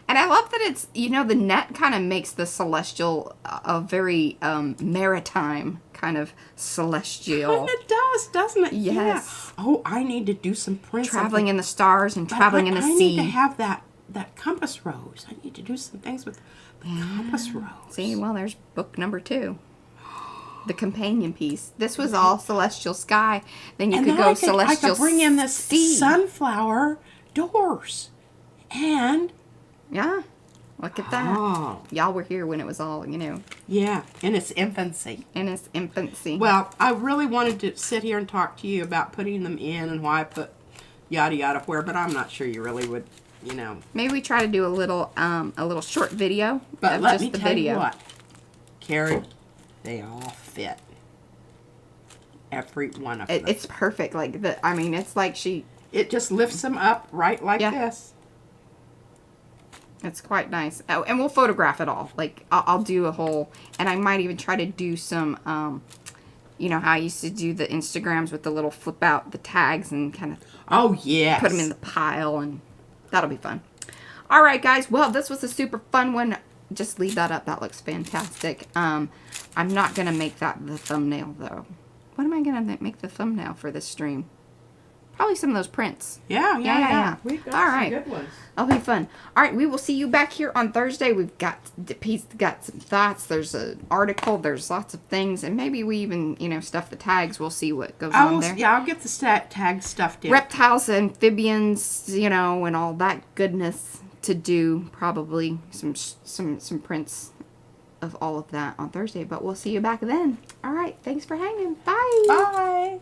And I love that it's, you know, the net kind of makes the celestial a very maritime kind of celestial. And it does, doesn't it? Yes. Yeah. Oh, I need to do some prints. Traveling in the stars and traveling in the sea. I need to have that compass rose. I need to do some things with the compass rose. See, well, there's book number 2. The companion piece. This was all celestial sky. Then you could go celestial sea. I could bring in this sunflower doors. And yeah, look at that. Oh. Y'all were here when it was all, you know. Yeah, in its infancy. In its infancy. Well, I really wanted to sit here and talk to you about putting them in and why I put yada yada where, but I'm not sure you really would, you know. Maybe we try to do a little short video. But of let just me the tell video. you what, Carrie, they all fit. Every one of them. It's perfect. Like I mean, it's like it just lifts them up right like this. It's quite nice. Oh, and we'll photograph it all. Like, I'll do a whole, and I might even try to do some, you know how I used to do the Instagrams with the little flip out, the tags, and kind of put them in the pile, and that'll be fun. All right, guys. Well, this was a super fun one. Just leave that up. That looks fantastic. I'm not going to make that the thumbnail, though. What am I going to make the thumbnail for this stream? Probably some of those prints. Yeah. We got some good ones. That'll be fun. All right, we will see you back here on Thursday. We've got some thoughts. There's an article. There's lots of things, and maybe we even, you know, stuff the tags. We'll see what goes on there. Yeah, I'll get the tag stuffed in. Reptiles, amphibians, you know, and all that goodness to do. Probably some prints of all of that on Thursday, but we'll see you back then. All right, thanks for hanging. Bye. Bye.